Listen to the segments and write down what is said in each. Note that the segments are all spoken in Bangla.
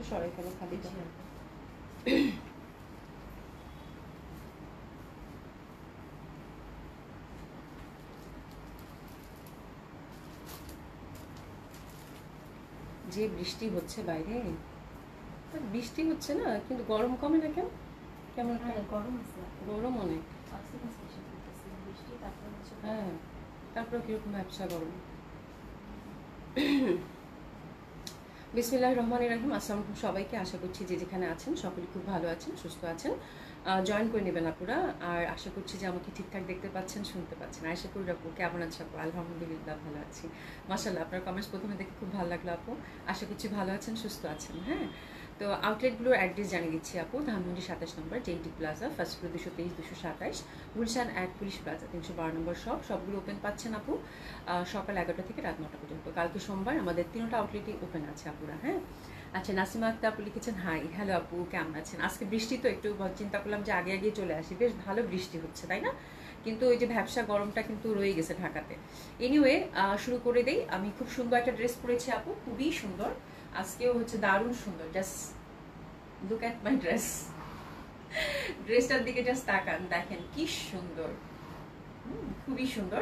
একটু সরাই ফেলো খালি যে বৃষ্টি হচ্ছে বাইরে, বৃষ্টি হচ্ছে না কিন্তু গরম কমে না কেন? কেমন গরম আছে, গরম অনেক। হ্যাঁ, তারপরে কিরকম ব্যবসা গরম। বিসমিল্লাহির রহমানির রহিম। আসসালামু আলাইকুম সবাইকে, আশা করছি যে যেখানে আছেন সকলে খুব ভালো আছেন, সুস্থ আছেন। জয়েন করে নেবেন আপুরা। আর আশা করছি যে আমাকে ঠিকঠাক দেখতে পাচ্ছেন, শুনতে পাচ্ছেন। আশা করি আপু কেমন আছে আপু? আলহামদুলিল্লাহ ভালো আছি, মাশাআল্লাহ। আপনার কমেন্টস প্রথমে দেখে খুব ভালো লাগলো আপু। আশা করছি ভালো আছেন, সুস্থ আছেন। হ্যাঁ, তো আউটলেটগুলোর অ্যাড্রেস জানিয়ে দিচ্ছি আপু। ধানমন্ডি 27 নম্বর জেএনটি প্লাজা, ফার্স্ট ফ্লোর 223 227, গুলশান এক পুলিশ প্লাজা 312 নম্বর সবগুলো ওপেন পাচ্ছেন আপু সকাল 11টা থেকে রাত 9টা পর্যন্ত। কালকে সোমবার আমাদের 3টা আউটলেটই ওপেন আছে আপুরা। হ্যাঁ, আচ্ছা, নাসিমা আক্তার আপু লিখেছেন হাই, হ্যালো আপু কেমন আছেন? আজকে বৃষ্টি তো একটু চিন্তা করলাম যে আগে চলে আসি, বেশ ভালো বৃষ্টি হচ্ছে তাই না? কিন্তু ওই যে ভ্যাবসা গরমটা কিন্তু রয়ে গেছে ঢাকাতে। এনিওয়ে শুরু করে দেই। আমি খুব সুন্দর একটা ড্রেস পরেছি আপু, খুবই সুন্দর। আজকেও হচ্ছে দারুণ সুন্দর। Just look at my dress. ড্রেসটার দিকে জাস্ট তাকান, দেখেন কি সুন্দর, খুবই সুন্দর,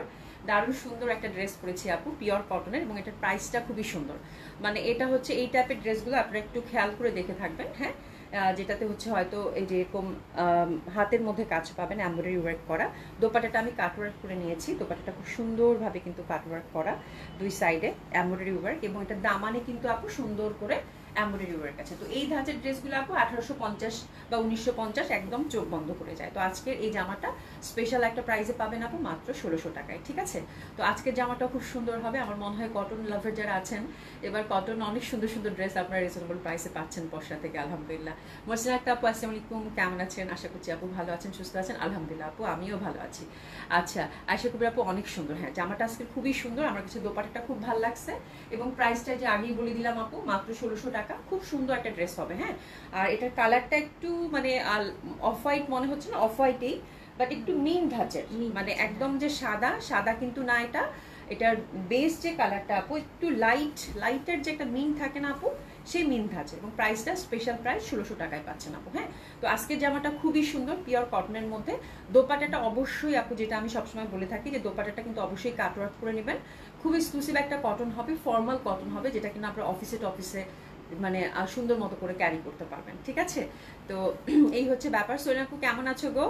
দারুণ সুন্দর একটা ড্রেস পরেছি আপু, পিওর কটনের, এবং এটার প্রাইসটা খুবই সুন্দর। মানে এটা হচ্ছে এই টাইপের ড্রেসগুলো আপনারা একটু খেয়াল করে দেখে থাকবেন। হ্যাঁ, যেটাতে হচ্ছে হয়তো এই যে এরকম হাতের মধ্যে কাজ পাবেন, এমব্রয়ডারি ওয়ার্ক করা। দোপাটাটা আমি কাটওয়ার্ক করে নিয়েছি, দোপাটাটা খুব সুন্দরভাবে কিন্তু কাটওয়ার্ক করা, দুই সাইডে এমব্রয়ডারি ওয়ার্ক, এবং এটা দামানে কিন্তু আপু সুন্দর করে এমব্রয়ডারি ওয়ার্ক আছে। তো এই ধাঁচের ড্রেসগুলো আপু 1850 বা 1950 একদম চোখ বন্ধ করে যায়। তো আজকের এই জামাটা স্পেশাল একটা প্রাইসে পাবেন আপু মাত্র 1600 টাকায়। ঠিক আছে, তো আজকের জামাটা খুব সুন্দর হবে। আমার মনে হয় কটন লাভার যারা আছেন, এবার কটন অনেক সুন্দর সুন্দর ড্রেস আপনারা রিজনেবল প্রাইসে পাচ্ছেন পশরা থেকে, আলহামদুলিল্লাহ। মহসিনা আক্তার আপু আসসালামু আলাইকুম, কেমন আছেন? আশা করছি আপু ভালো আছেন, সুস্থ আছেন। আলহামদুলিল্লাহ আপু, আমিও ভালো আছি। আচ্ছা, আশা করি আপু অনেক সুন্দর। হ্যাঁ, জামাটা আজকে খুবই সুন্দর, আমার কাছে দোপাটাটা খুব ভালো লাগছে, এবং প্রাইসটা যে আগেই বলে দিলাম আপু, মাত্র 1600 টাকা। খুব সুন্দর একটা ড্রেস হবে। হ্যাঁ, আর এটার কালারটা একটু মানে অফ হোয়াইট মনে হচ্ছে না, অফ হোয়াইটেই, বাট একটু মিন ধাঁচের, মানে একদম যে সাদা সাদা কিন্তু না, এটার বেস যে কালারটা আপু একটু লাইটের যে একটা মিন থাকে না আপু, সেই মিন ধাঁচের, এবং প্রাইসটা স্পেশাল প্রাইস 1600 টাকায় পাচ্ছেন আপু। হ্যাঁ, তো আজকের জামাটা খুবই সুন্দর, পিওর কটনের মধ্যে। দোপাটাটা অবশ্যই আপু, যেটা আমি সবসময় বলে থাকি, যে দোপাটাটা কিন্তু অবশ্যই কাটওয়ার্ক করে নেবেন। খুব এক্সক্লুসিভ একটা কটন হবে, ফর্মাল কটন হবে, যেটা কিনা আপনার অফিসে মানে সুন্দর মতো করে ক্যারি করতে পারবেন। ঠিক আছে, তো এই হচ্ছে ব্যাপার। সোনা আপু কেমন আছো গো?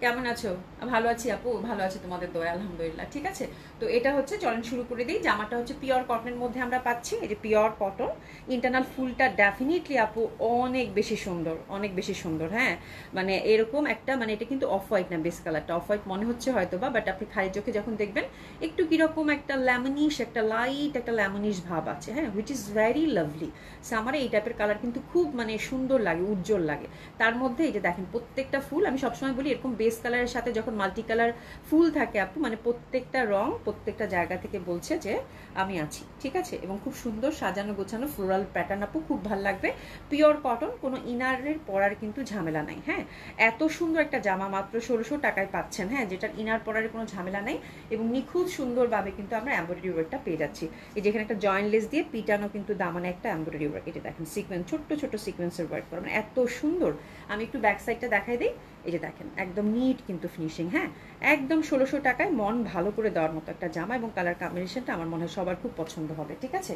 কেমন আছো? ভালো আছি আপু, ভালো আছে, তোমাদের দোয়া আলহামদুলিল্লাহ। ঠিক আছে, তো এটা হচ্ছে, চলেন শুরু করে দিই। জামাটা হচ্ছে পিওর কটনের মধ্যে আমরা পাচ্ছি, এই যে পিওর কটন। ইন্টারনাল ফুলটা ডেফিনেটলি আপু অনেক বেশি সুন্দর, অনেক বেশি সুন্দর। হ্যাঁ, মানে এরকম একটা, মানে এটা কিন্তু অফ হোয়াইট না, বেস কালারটা অফ হোয়াইট মনে হচ্ছে হয়তো বা, বাট আপনি খালি চোখে যখন দেখবেন একটু কিরকম একটা ল্যামনিশ, একটা লাইট একটা ল্যামনিশ ভাব আছে। হ্যাঁ, হুইচ ইজ ভেরি লাভলি। সামারে এই টাইপের কালার কিন্তু খুব মানে সুন্দর লাগে, উজ্জ্বল লাগে। তার মধ্যে এই যে দেখেন প্রত্যেকটা ফুল, আমি সবসময় বলি এরকম বেস কালারের সাথে যখন মাল্টি কালার ফুল থাকে আপু, মানে প্রত্যেকটা রং প্রত্যেকটা জায়গা থেকে বলছে যে আমি আছি। ঠিক আছে, এবং খুব সুন্দর সাজানো গোছানো ফ্লোরাল প্যাটার্ন আপু, খুব ভালো লাগবে। পিওর কটন, কোনো ইনারের পরার কিন্তু ঝামেলা নাই। হ্যাঁ, এত সুন্দর একটা জামা মাত্র 1600 টাকায় পাচ্ছেন। হ্যাঁ, যেটার ইনার পরার কোনো ঝামেলা নেই, এবং নিখুঁত সুন্দরভাবে কিন্তু আমরা এমব্রয়ডারি ওয়ার্কটা পেয়ে যাচ্ছি। এই যেখানে একটা জয়েন্ট লেস দিয়ে পিটানো কিন্তু দামানে একটা এমব্রয়ডারি ওয়ার্ক, এটা দেখেন সিকোয়েন্স, ছোট্ট ছোট সিকোয়েন্সের ওয়ার্ক করা, মানে এত সুন্দর। আমি একটু ব্যাক সাইডটা দেখাই দিই, এই যে দেখেন একদম নিট কিন্তু ফিনিশিং। হ্যাঁ, একদম 1600 টাকায় মন ভালো করে দেওয়ার মতো একটা জামা, এবং কালার কম্বিনেশনটা আমার মনে হয় সবার খুব পছন্দ হবে। ঠিক আছে,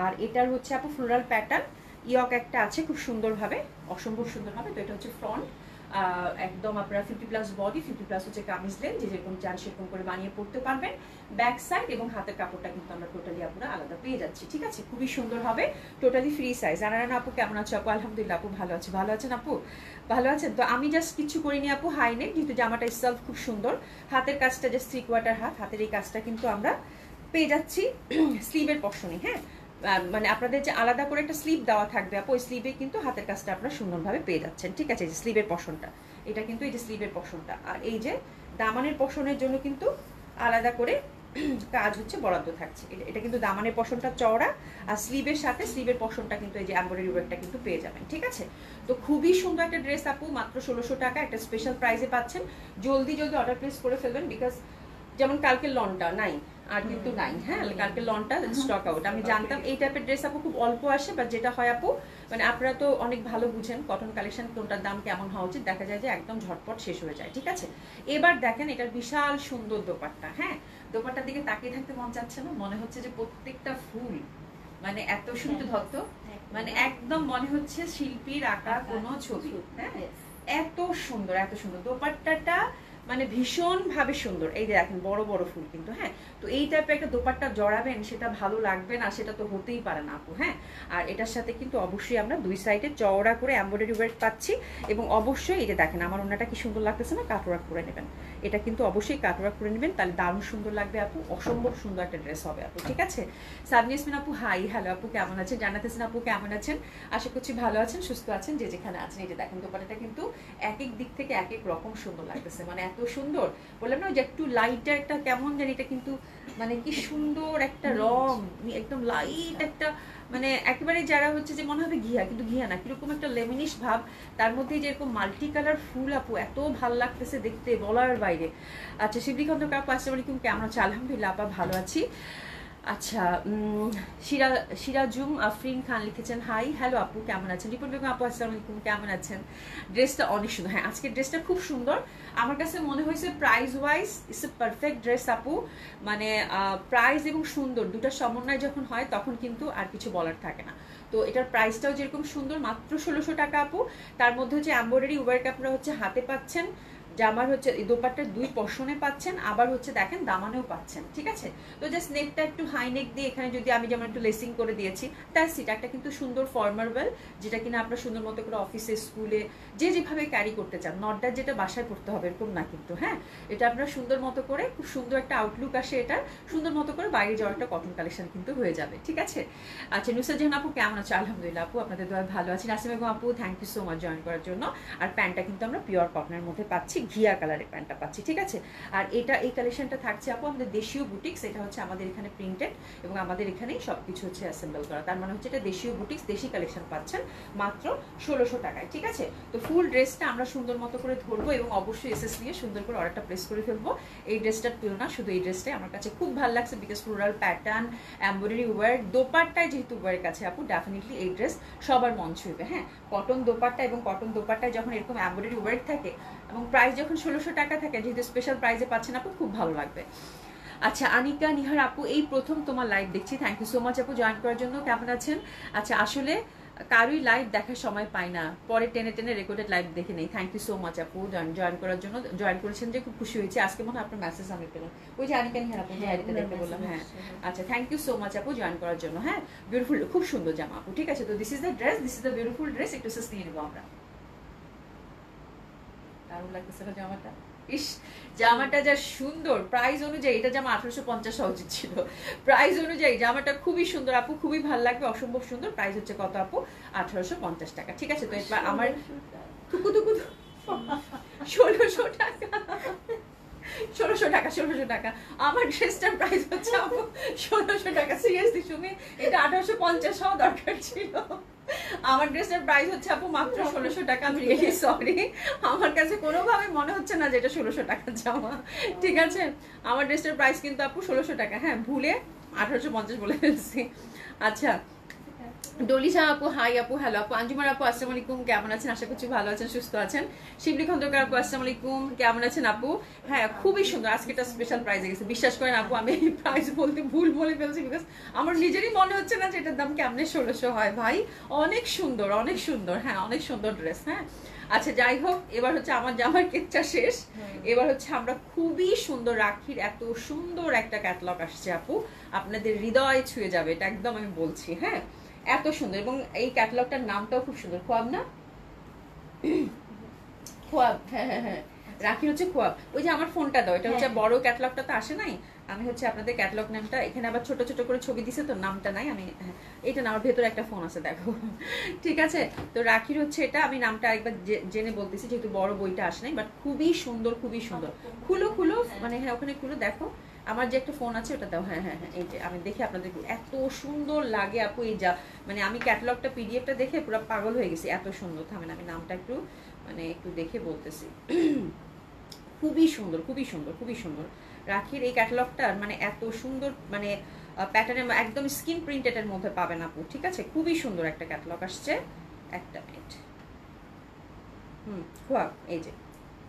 আর এটার হচ্ছে আপু ফ্লোরাল প্যাটার্ন ইয়ক একটা আছে খুব সুন্দরভাবে, অসম্ভব সুন্দরভাবে। তো এটা হচ্ছে ফ্রন্ট, একদম আপনারা 50+ বডি, 50+ হচ্ছে কামিজ লেন্থ, যে যেরকম চান সেরকম করে বানিয়ে পড়তে পারবেন। ব্যাক সাইড এবং হাতের কাপড়টা কিন্তু আমরা টোটালি আপনারা আলাদা পেয়ে যাচ্ছি। ঠিক আছে, খুবই সুন্দর হবে, টোটালি ফ্রি সাইজ। রানা আপু কেমন আছো আপু? আলহামদুলিল্লাহ আপু ভালো আছে, ভালো আছেন আপু? ভালো আছেন তো? আমি জাস্ট কিছু করিনি আপু, হাই নেক, যেহেতু জামাটা ইটসেলফ খুব সুন্দর। হাতের কাজটা জাস্ট 3/4 হাত, হাতের এই কাজটা কিন্তু আমরা পেয়ে যাচ্ছি স্লিভের পশনে। হ্যাঁ, মানে আপনাদের যে আলাদা করে একটা স্লিভ দেওয়া থাকবে আপু, ওই স্লিভে কিন্তু হাতের কাজটা আপনারা সুন্দরভাবে পেয়ে যাচ্ছেন। ঠিক আছে, এই যে স্লিভের পশনটা, এটা কিন্তু এই যে স্লিভের পশনটা, আর এই যে দামানের পশনের জন্য কিন্তু আলাদা করে কাজ হচ্ছে বরাদ্দ থাকছে। এটা কিন্তু দামানের পশনটা চওড়া, আর স্লিভের সাথে স্লিভের পশনটা কিন্তু এই যে এমব্রয়ডারি ওয়ার্কটা কিন্তু পেয়ে যাবেন। ঠিক আছে, তো খুবই সুন্দর একটা ড্রেস আপু, মাত্র 1600 টাকা একটা স্পেশাল প্রাইসে পাচ্ছেন। জলদি জলদি অর্ডার প্লেস করে ফেলবেন, বিকজ যেমন কালকে লনটা নাই, আর কিন্তু নাই, হ্যাঁ কালকে লনটা স্টক আউট। আমি জানতাম এই টাইপের ড্রেস আপু খুব অল্প আসে, বাট যেটা হয় আপু মানে আপনারা তো অনেক ভালো বুঝেন কটন কালেকশন কোনটার দাম কেমন হওয়া উচিত, দেখা যায় যে একদম ঝটপট শেষ হয়ে যায়। ঠিক আছে, এবার দেখেন এটার বিশাল সুন্দর দোপাট্টা। হ্যাঁ, দোপাট্টার দিকে তাকিয়ে থাকতে মন চাচ্ছে না, মনে হচ্ছে যে প্রত্যেকটা ফুল মানে এত সুন্দর ধত্ত, মানে একদম মনে হচ্ছে শিল্পীর আঁকা কোনো ছবি। হ্যাঁ, এত সুন্দর এত সুন্দর দোপাট্টাটা, মানে ভীষণ ভাবে সুন্দর। এই যে দেখেন বড় বড় ফুল কিন্তু। হ্যাঁ, তো এই টাইপের একটা দোপাট্টা জড়াবেন, সেটা ভালো লাগবে না সেটা তো হতেই পারে না আপু। হ্যাঁ, আর এটার সাথে কিন্তু অবশ্যই আমরা দুই সাইডে চওড়া করে এমব্রয়ডারি ওয়ার্ক পাচ্ছি, এবং অবশ্যই এই যে দেখেন আমার ওনাটা কি সুন্দর লাগতেছে না, কাটওয়ার্ক করে নেবেন। এটা কিন্তু অবশ্যই কাটওয়ার্ক করে নেবেন, তাহলে দারুণ সুন্দর লাগবে আপু, অসম্ভব সুন্দর একটা ড্রেস হবে আপু। ঠিক আছে, সাবনিয়াসমিন আপু হাই, হ্যালো আপু কেমন আছেন, জানাতেছেন আপু কেমন আছেন, আশা করছি ভালো আছেন সুস্থ আছেন যে যেখানে আছেন। এই যে দেখেন দোপাট্টাটা কিন্তু এক এক দিক থেকে এক এক রকম সুন্দর লাগতেছে, মানে এত সুন্দর বললাম না যে একটু লাইট একটা কেমন জানি, এটা কিন্তু মানে কি সুন্দর একটা রং, একদম লাইট একটা, মানে একেবারে যারা হচ্ছে যে মনে হবে ঘিয়া, কিন্তু ঘিয়া না, কিরকম একটা লেমনিশ ভাব, তার মধ্যে যেরকম মাল্টি কালার ফুল আপু, এত ভাল লাগতেছে দেখতে বলার বাইরে। আচ্ছা শিবলি খন্দকার আপু আসসালামু আলাইকুম কেমন আছো, আলহামদুলিল্লাহ আপা ভালো আছি। আচ্ছা সিরাজুম আফরিন খান লিখেছেন হাই, হ্যালো আপু কেমন আছেন, রিপন বেগম আপু আসসালামু আলাইকুম কেমন আছেন। ড্রেসটা অনেক সুন্দর, হ্যাঁ আজকের ড্রেসটা খুব সুন্দর, আমার কাছে মনে হয়েছে price wise it's a perfect dress আপু। মানে প্রাইস এবং সুন্দর দুটার সমন্বয় যখন হয় তখন কিন্তু আর কিছু বলার থাকে না। তো এটার প্রাইসটাও যেরকম সুন্দর, মাত্র 1600 টাকা আপু। তার মধ্যে হচ্ছে এমব্রয়ডারি ওয়ার্ক আপনারা হচ্ছে হাতে পাচ্ছেন, জামার হচ্ছে দোপাট্টার দুই পশনে পাচ্ছেন, আবার হচ্ছে দেখেন দামানেও পাচ্ছেন। ঠিক আছে, তো জাস্ট নেকটা একটু হাই নেক দিয়ে এখানে যদি আমি যেমন একটু লেসিং করে দিয়েছি, তার সেটা একটা কিন্তু সুন্দর ফর্মাল ওয়েল, যেটা কিনা আপনার সুন্দর মতো করে অফিসে স্কুলে যে যেভাবে ক্যারি করতে চান, নটটা যেটা বাসায় পড়তে হবে এরকম না কিন্তু। হ্যাঁ, এটা আপনার সুন্দর মতো করে খুব সুন্দর একটা আউটলুক আসে, এটা সুন্দর মতো করে বাইরে যাওয়ার একটা কটন কালেকশন কিন্তু হয়ে যাবে। ঠিক আছে, আচ্ছা নুসরাত জাহান আপু কেমন আছে, আলহামদুলিল্লাহ আপু আপনাদের দোয়া ভালো আছি। নাসিমা বেগম আপু thank you so much join করার জন্য। আর প্যান্টটা কিন্তু আমরা পিওর কটনের মধ্যে পাচ্ছি, ঘিয়া কালারের প্যান্টটা পাচ্ছি। ঠিক আছে, আর এটা এই কালেকশনটা থাকছে আপু আমাদের দেশীয় বুটিক্স, এটা হচ্ছে আমাদের এখানে প্রিন্টেড এবং আমাদের এখানেই সবকিছু হচ্ছে অ্যাসেম্বল করা, তার মানে হচ্ছে এটা দেশীয় বুটিক্স, দেশি কালেকশন পাচ্ছেন মাত্র 1600 টাকায়। ঠিক আছে, তো ফুল ড্রেসটা আমরা সুন্দর মতো করে ধরবো এবং অবশ্যই এসএস নিয়ে সুন্দর করে অর্ডারটা প্লেস করে ফেলবো। এই ড্রেসটার তুলনা শুধু এই ড্রেসটাই আমার কাছে খুব ভালো লাগছে, because floral pattern, embroidery work, দোপাট্টায় যেহেতু ওয়ার্ক আছে আপু, ডেফিনেটলি এই ড্রেস সবার মন ছুঁইবে। হ্যাঁ, কটন দোপাট্টা এবং কটন দোপাট্টায় যখন এরকম এমব্রয়ডারি ওয়ার্ক থাকে এবং প্রাইস যখন 1600 টাকা থাকে, যেহেতু স্পেশাল প্রাইসে পাচ্ছেন আপু, খুব ভালো লাগবে। আচ্ছা আনিকা নিহার আপু এই প্রথম তোমার লাইভ দেখছি, থ্যাংক ইউ সো মাচ আপু জয়েন করার জন্য, কেমন আছেন। আচ্ছা আসলে কারোই লাইভ দেখার সময় পাই না, পরে টেনে টেনে রেকর্ডেড লাইভ দেখে নেই। থ্যাংক ইউ সো মাচ আপু জয়েন করার জন্য, জয়েন করেছেন যে খুব খুশি হয়েছে। আজকে মনে হয় আপনার মেসেজ আমি পেলাম, ওই যে আনিকা নিহার আপু যে আইডিতে দেখতে বললাম। হ্যাঁ আচ্ছা থ্যাংক ইউ সো মাচ আপু জয়েন করার জন্য। হ্যাঁ বিউটিফুল, খুব সুন্দর জামা আপু। ঠিক আছে, তো this is the dress, this is the beautiful dress, একটু সেস নিয়ে নেবো আমরা। দারুণ লাগতেছে না জামাটা, ইস জামাটা যা সুন্দর, প্রাইস অনুযায়ী এটা জামা 1850 হওয়া উচিত ছিল, প্রাইস অনুযায়ী জামাটা খুবই সুন্দর আপু, খুবই ভালো লাগবে, অসম্ভব সুন্দর। প্রাইস হচ্ছে কত আপু, 1850 টাকা। ঠিক আছে, তো এবার আমার টুকু টুকু 1600 টাকা, 1600 টাকা, 1600 টাকা আমার ড্রেসটার প্রাইস হচ্ছে আপু 1600 টাকা। সিরিয়াসলি সুমি, এটা 1850 হওয়া দরকার ছিল। আমার ড্রেসের প্রাইস হচ্ছে আপু মাত্র 1600 টাকা। আমি রিয়েলি সরি, আমার কাছে কোনোভাবে মনে হচ্ছে না যে এটা 1600 টাকার জামা। ঠিক আছে, আমার ড্রেসের প্রাইস কিন্তু আপু 1600 টাকা। হ্যাঁ ভুলে 1850 বলে ফেলছি। আচ্ছা ডলিশা আপু হাই আপু, হ্যালো আপু। আঞ্জুমার আপু আসসালামু আলাইকুম কেমন আছেন, আশা করছি ভালো আছেন সুস্থ আছেন। শিবলি খন্দকার আপু আসসালামু আলাইকুম কেমন আছেন আপু। হ্যাঁ খুবই সুন্দর, আজকে এটা স্পেশাল প্রাইসে গেছে, বিশ্বাস করেন আপু আমি এই প্রাইস বলতে ভুল বলে ফেলছি, বিকজ আমার নিজেরই মনে হচ্ছে না যে এটার দাম কেমনে 1600 হয়। ভাই অনেক সুন্দর, অনেক সুন্দর, হ্যাঁ অনেক সুন্দর ড্রেস। হ্যাঁ আচ্ছা যাই হোক, এবার হচ্ছে আমার জামার কেকটা শেষ, এবার হচ্ছে আমরা খুবই সুন্দর রাখির এত সুন্দর একটা ক্যাটালগ আসছে আপু, আপনাদের হৃদয় ছুঁয়ে যাবে, এটা একদম আমি বলছি। হ্যাঁ এত সুন্দর, এবং এই ক্যাটালগটার নামটাও খুব সুন্দর, খোয়াব না, খোয়াব। হ্যাঁ হ্যাঁ হ্যাঁ রাখি হচ্ছে খোয়াব। ওই যে আমার ফোনটা দাও, এটা হচ্ছে বড় ক্যাটালগটা তো আসে নাই, আমি হচ্ছে আপনাদের ক্যাটালগ নামটা এখানে আবার ছোট ছোট করে ছবি দিছে তো নামটা নাই, আমি এটা না, আমার ভেতরে একটা ফোন আছে দেখো। ঠিক আছে, তো রাখির হচ্ছে এটা, আমি নামটা একবার জেনে বলতেছি যেহেতু বড় বইটা আসে নাই, বাট খুবই সুন্দর, খুবই সুন্দর। খুলো খুলো, মানে হ্যাঁ ওখানে খুলো দেখো, আমার যে একটা ফোন আছে ওটা দাও। হ্যাঁ হ্যাঁ হ্যাঁ এই যে আমি দেখি আপনাদের এত সুন্দর লাগে আপু, এই যা মানে আমি ক্যাটালগটা পিডিএফটা দেখে পুরো পাগল হয়ে গেছি, এত সুন্দর। থামেন আমি নামটা একটু মানে একটু দেখে বলতেছি। খুবই সুন্দর, খুবই সুন্দর, খুবই সুন্দর। রাখির এই ক্যাটালগটা মানে এত সুন্দর, মানে প্যাটার্নের একদম স্কিন প্রিন্টেডের মধ্যে পাবেন আপু, ঠিক আছে? খুবই সুন্দর একটা ক্যাটালগ আসছে। একটা মিনিট, খোয়াব, এই যে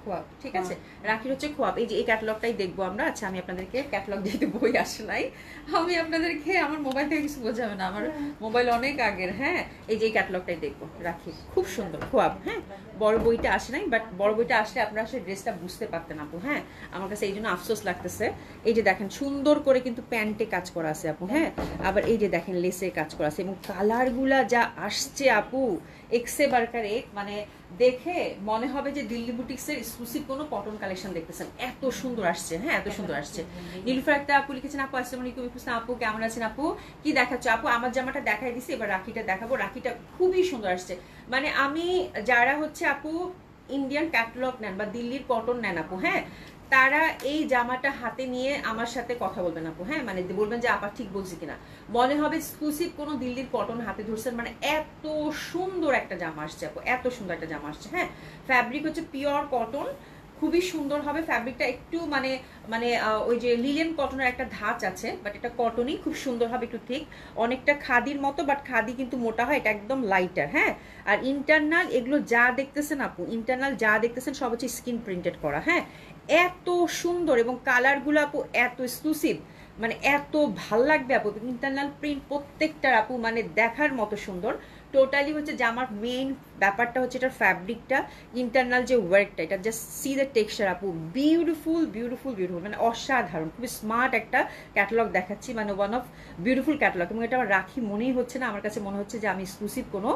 খোয়াব, ঠিক আছে? রাখির হচ্ছে খোয়াব। এই যে এই ক্যাটালগটাই দেখবো আমরা। আচ্ছা, আমি আপনাদেরকে ক্যাটালগ যেহেতু বই আসে নাই, আমি আপনাদেরকে আমার মোবাইল থেকে কিছু বোঝাবে না, আমার মোবাইল অনেক আগের। হ্যাঁ, এই যে এই ক্যাটালগটাই দেখবো রাখির, খুব সুন্দর খোয়াব। হ্যাঁ, বড় বইটা আসে নাই, বাট বড় বইটা আসলে আপনারা আসলে ড্রেসটা বুঝতে পারতেন আপু। হ্যাঁ, আমার কাছে এই জন্য আফসোস লাগতেছে। এই যে দেখেন সুন্দর করে কিন্তু প্যান্টে কাজ করা আছে আপু। হ্যাঁ, আবার এই যে দেখেন লেসে কাজ করা আছে এবং কালারগুলা যা আসছে আপু, এক্সে বার্কার এক, মানে দেখে মনে হবে যে দিল্লি বুটিক্সের এক্সক্লুসিভ কোনো কটন কালেকশন দেখতেছেন, এত সুন্দর আসছে। হ্যাঁ, এত সুন্দর আসছে। নীলুফার একটা আপু লিখেছেন, আপু আসসালামু আলাইকুম, আপু কেমন আছেন? আপু কি দেখাচ্ছ? আপু আমার জামাটা দেখাই দিছি, এবার রাখিটা দেখাবো। রাখিটা খুবই সুন্দর আসছে। মানে আমি যারা হচ্ছে আপু ইন্ডিয়ান ক্যাটালগ নেন বা দিল্লির কটন নেন আপু, হ্যাঁ, তারা এই জামাটা হাতে নিয়ে আমার সাথে কথা বলবেন আপু। হ্যাঁ, মানে বলবেন যে আপা ঠিক বলছি কিনা, মনে হবে এক্সক্লুসিভ কোনো দিল্লির কটন হাতে ধরছেন। মানে এত সুন্দর একটা জামা আসছে আপু, এত সুন্দর একটা জামা আসছে। হ্যাঁ, ফ্যাব্রিক হচ্ছে পিওর কটন, খুবই সুন্দর হবে ফ্যাব্রিকটা। একটু মানে মানে ওই যে লিলেন কটনের একটা ধাঁচ আছে, বাট এটা কটনই, খুব সুন্দর হবে, একটু ঠিক, অনেকটা খাদির মতো, বাট খাদি কিন্তু মোটা হয়, এটা একদম লাইটার। হ্যাঁ, আর ইন্টারনাল এগুলো যা দেখতেছেন আপু, ইন্টারনাল যা দেখতেছেন সব হচ্ছে স্কিন প্রিন্টেড করা। হ্যাঁ, এত সুন্দর এবং কালারগুলো আপু এত এক্সক্লুসিভ, মানে এত ভাল লাগবে আপু। ইন্টারনাল প্রিন্ট প্রত্যেকটার আপু মানে দেখার মতো সুন্দর। টোটালি হচ্ছে জামার মেইন ব্যাপারটা হচ্ছে এটার ফ্যাব্রিকটা, ইন্টারনাল যে ওয়ার্কটা, এটা জাস্ট সি দ্য টেক্সচার আপু, বিউটিফুল বিউটিফুল বিউটিফুল, মানে অসাধারণ, খুবই স্মার্ট একটা ক্যাটালগ দেখাচ্ছি, মানে ওয়ান অফ বিউটিফুল ক্যাটালগ। এবং এটা আমার রাখি মনেই হচ্ছে না, আমার কাছে মনে হচ্ছে যে আমি এক্সক্লুসিভ কোনো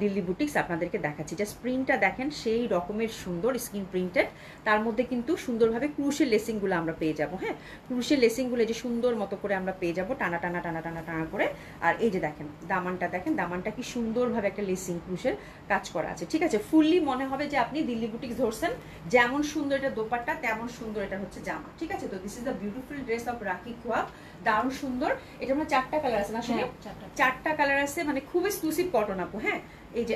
দিল্লি বুটিক্স আপনাদেরকে দেখাচ্ছি। জাস্ট প্রিন্টটা দেখেন, সেই রকমের সুন্দর স্কিন প্রিন্টেড, তার মধ্যে কিন্তু সুন্দরভাবে ক্রুশের লেসিংগুলো আমরা পেয়ে যাবো। হ্যাঁ, ক্রুশের লেসিংগুলো যে সুন্দর মতো করে আমরা পেয়ে যাবো, টানা টানা টানা টানা টানা করে। আর এই যে দেখেন দামানটা, দেখেন দামানটা কি সুন্দরভাবে একটা লেসিং ক্রুশের কাজ করা আছে, ঠিক আছে? ফুললি মনে হবে যে আপনি দিল্লি বুটিক্স ধরছেন। যেমন সুন্দর এটা দোপাট্টা, তেমন সুন্দর এটা হচ্ছে জামা, ঠিক আছে? তো this is the beautiful dress of Rakhi খোয়াব, দারুণ সুন্দর। এটা মানে 4টা কালার আছে না? আসলে 4টা কালার আছে, মানে খুব এক্সক্লুসিভ কটন আপু। হ্যাঁ, এই যে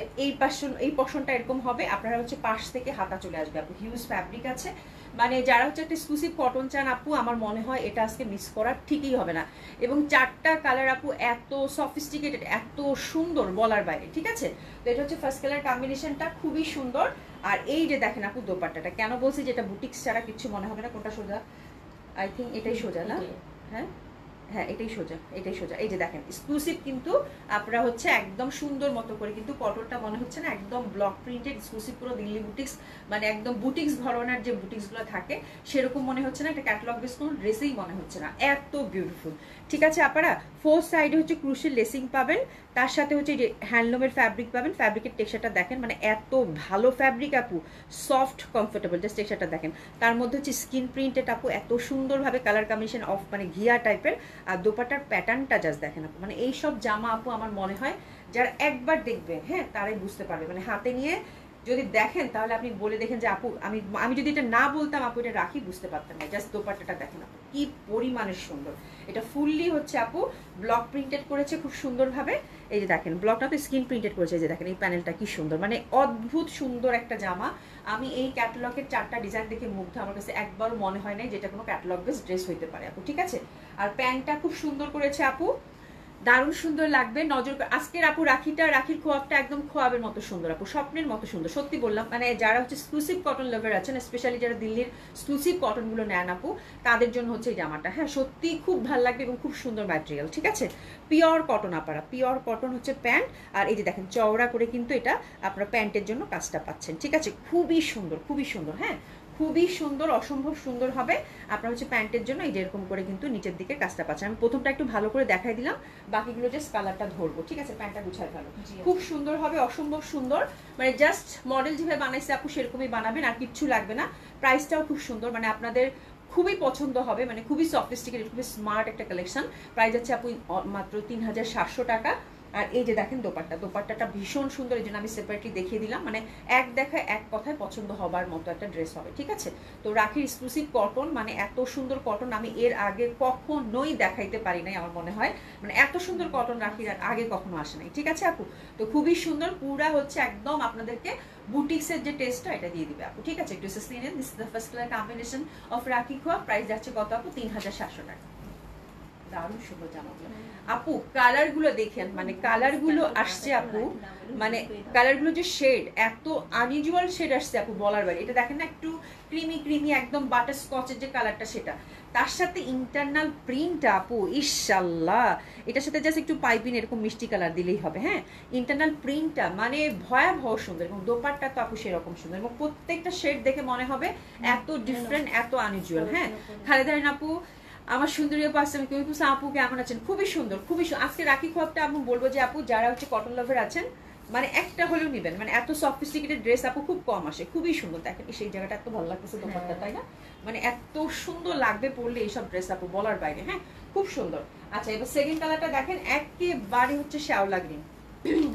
এই পশনটা এরকম হবে, আপনারা হচ্ছে পাশ থেকে হাতা চলে আসবে আপু, হিউজ ফ্যাব্রিক আছে। মানে যারা হচ্ছে একটা এক্সক্লুসিভ কটন চান আপু, আমার মনে হয় এটা আজকে মিস করার ঠিকই হবে না। এবং 4টা কালার আপু এত সফিস্টিকেটেড, এত সুন্দর বলার বাইরে, ঠিক আছে? তো এটা হচ্ছে ফার্স্ট কালার কম্বিনেশনটা, খুবই সুন্দর। আর এই যে দেখেন আপু দোপাট্টাটা, কেন বলছি যেটা বুটিক্স ছাড়া কিছু মনে হবে না। কোনটা সোজা? আই থিঙ্ক এটাই সোজা না? হ্যাঁ হ্যাঁ, এটাই সোজা, এটাই সোজা। এই যে দেখেন এক্সক্লুসিভ, কিন্তু আপনারা হচ্ছে একদম সুন্দর মতো করে, কিন্তু কটনটা মনে হচ্ছে না, একদম ব্লক প্রিন্টেড এক্সক্লুসিভ পুরো দিল্লি বুটিক্স, মানে একদম বুটিক্স ধরনের যে বুটিক্সগুলো থাকে সেরকম মনে হচ্ছে না, একটা ক্যাটালগ বেস কোনো ড্রেসেই মনে হচ্ছে না, এত বিউটিফুল। ঠিক আছে আপনারা, ফোর সাইডে হচ্ছে ক্রুশের লেসিং পাবেন, তার সাথে হচ্ছে যে হ্যান্ডলুমের ফ্যাব্রিক পাবেন। ফ্যাব্রিকের টেক্সচারটা দেখেন, মানে এত ভালো ফ্যাব্রিক আপু, সফট কমফোর্টেবল, জাস্ট টেক্সচারটা দেখেন। তার মধ্যে হচ্ছে স্কিন প্রিন্টেড আপু, এত সুন্দরভাবে কালার কম্বিনেশন অফ, মানে ঘিয়া টাইপের। আর দোপাটার প্যাটার্নটা জাস্ট দেখেন আপু, মানে এইসব জামা আপু আমার মনে হয় যারা একবার দেখবে, হ্যাঁ, তারাই বুঝতে পারবে। মানে হাতে নিয়ে যদি দেখেন তাহলে আপনি বলে দেখেন যে আপু, আমি যদি এটা না বলতাম আপু এটা রাখি বুঝতে পারতাম না। জাস্ট দোপাট্টাটা দেখেন আপু, কি পরিমাণের সুন্দর। এটা ফুললি হচ্ছে আপু ব্লক প্রিন্টেড করেছে খুব সুন্দরভাবে। এই যে দেখেন ব্লকটা তো স্ক্রিন প্রিন্টেড করেছে, যে দেখেন এই প্যানেলটা কি সুন্দর, মানে অদ্ভুত সুন্দর একটা জামা। আমি এই ক্যাটালগের 4টা ডিজাইন দেখে মুগ্ধ, আমার কাছে একবারও মনে হয় নাই যেটা কোনো ক্যাটালগ বেস ড্রেস হইতে পারে আপু, ঠিক আছে? আর প্যান্টটা খুব সুন্দর করেছে আপু, দারুণ সুন্দর লাগবে। নজর আজকের আপু রাখির খোয়াবটা একদম খোয়াবের মতো সুন্দর আপু, স্বপ্নের মতো সুন্দর, সত্যি বললাম। মানে যারা হচ্ছে এক্সক্লুসিভ কটন লাভার আছেন, স্পেশালি যারা দিল্লির এক্সক্লুসিভ কটনগুলো নেন আপু, তাদের জন্য হচ্ছে এই জামাটা, হ্যাঁ, সত্যি খুব ভালো লাগবে এবং খুব সুন্দর ম্যাটেরিয়াল, ঠিক আছে? পিওর কটন আপারা, পিওর কটন হচ্ছে প্যান্ট। আর এই যে দেখেন চওড়া করে কিন্তু এটা আপনার প্যান্টের জন্য কাজটা পাচ্ছেন, ঠিক আছে? খুবই সুন্দর, খুবই সুন্দর, হ্যাঁ, খুবই সুন্দর, অসম্ভব সুন্দর হবে। আপনার হচ্ছে প্যান্টের জন্য এই যে এরকম করে কিন্তু নিচের দিকে কাজটা পাচ্ছেন। আমি প্রথমটা একটু ভালো করে দেখাই দিলাম, বাকিগুলো জাস্ট কালারটা ধরবো, ঠিক আছে? প্যান্টটা গুছায় ফেলো, খুব সুন্দর হবে, অসম্ভব সুন্দর। মানে জাস্ট মডেল যেভাবে বানাইছে আপু সেরকমই বানাবেন, আর কিচ্ছু লাগবে না। প্রাইসটাও খুব সুন্দর, মানে আপনাদের খুবই পছন্দ হবে, মানে খুবই সফিস্টিকেটেড, খুবই স্মার্ট একটা কালেকশন। প্রাইস যাচ্ছে আপু মাত্র 3700 টাকা। আর এই যে দেখেন দোপাট্টাটা ভীষণ সুন্দর, এই জন্য আমি সেপারেটলি দেখিয়ে দিলাম। মানে এক দেখায় এক কথায় পছন্দ হবার মতো একটা ড্রেস হবে, ঠিক আছে। তো রাখির এক্সক্লুসিভ কটন, মানে এত সুন্দর কটন আমি এর আগে কখনোই দেখাইতে পারি নাই আমার মনে হয়, মানে এত সুন্দর কটন রাখির আগে কখনো আসে নাই, ঠিক আছে আপু। তো খুবই সুন্দর, পুরা হচ্ছে একদম আপনাদেরকে বুটিক্সের যে টেস্টটা এটা দিয়ে দিবে আপু, ঠিক আছে। একটু নিয়ে নেন। This is the first colour combination of রাখি খোয়া। প্রাইস যাচ্ছে কত আপু? 3700 টাকা। দারুণ সুন্দর জামাগুলো আপু। কালার গুলো দেখেন, মানে কালার গুলো আসছে আপু, মানে কালার গুলো যে শেড, এত আনইউজুয়াল শেড আসছে আপু বলার বাইরে। এটা দেখেন না, একটু ক্রিমি একদম বাটার স্কচের যে কালারটা সেটা, তার সাথে ইন্টারনাল প্রিন্টটা আপু, ইনশাল্লাহ এটার সাথে জাস্ট একটু পাইপিং এরকম মিষ্টি কালার দিলেই হবে। হ্যাঁ, ইন্টারনাল প্রিন্টটা মানে ভয়াবহ সুন্দর, এবং দোপাট্টা তো আপু সেরকম সুন্দর, এবং প্রত্যেকটা শেড দেখে মনে হবে এত ডিফারেন্ট, এত আনইউজুয়াল। হ্যাঁ, খালেদা আপু আমার সুন্দরী আপু আসছেন, কেউ আপু কেমন আছেন? খুবই সুন্দর, খুবই আজকে রাখি খোয়াবটা আপু বলবো যে আপু যারা হচ্ছে কটন লাভার আছেন, মানে একটা হলেও নিবেন, মানে এত সফিস্টিকেটেড ড্রেস আপু খুব কম আসে, খুবই সুন্দর। দেখেন সেই জায়গাটা এত ভালো লাগতেছে দোপাট্টা, তাই না? মানে এত সুন্দর লাগবে পরলে এইসব ড্রেস আপু বলার বাইরে। হ্যাঁ, খুব সুন্দর। আচ্ছা, এবার সেকেন্ড কালারটা দেখেন, একেবারে হচ্ছে শ্যাওলা গ্রিন।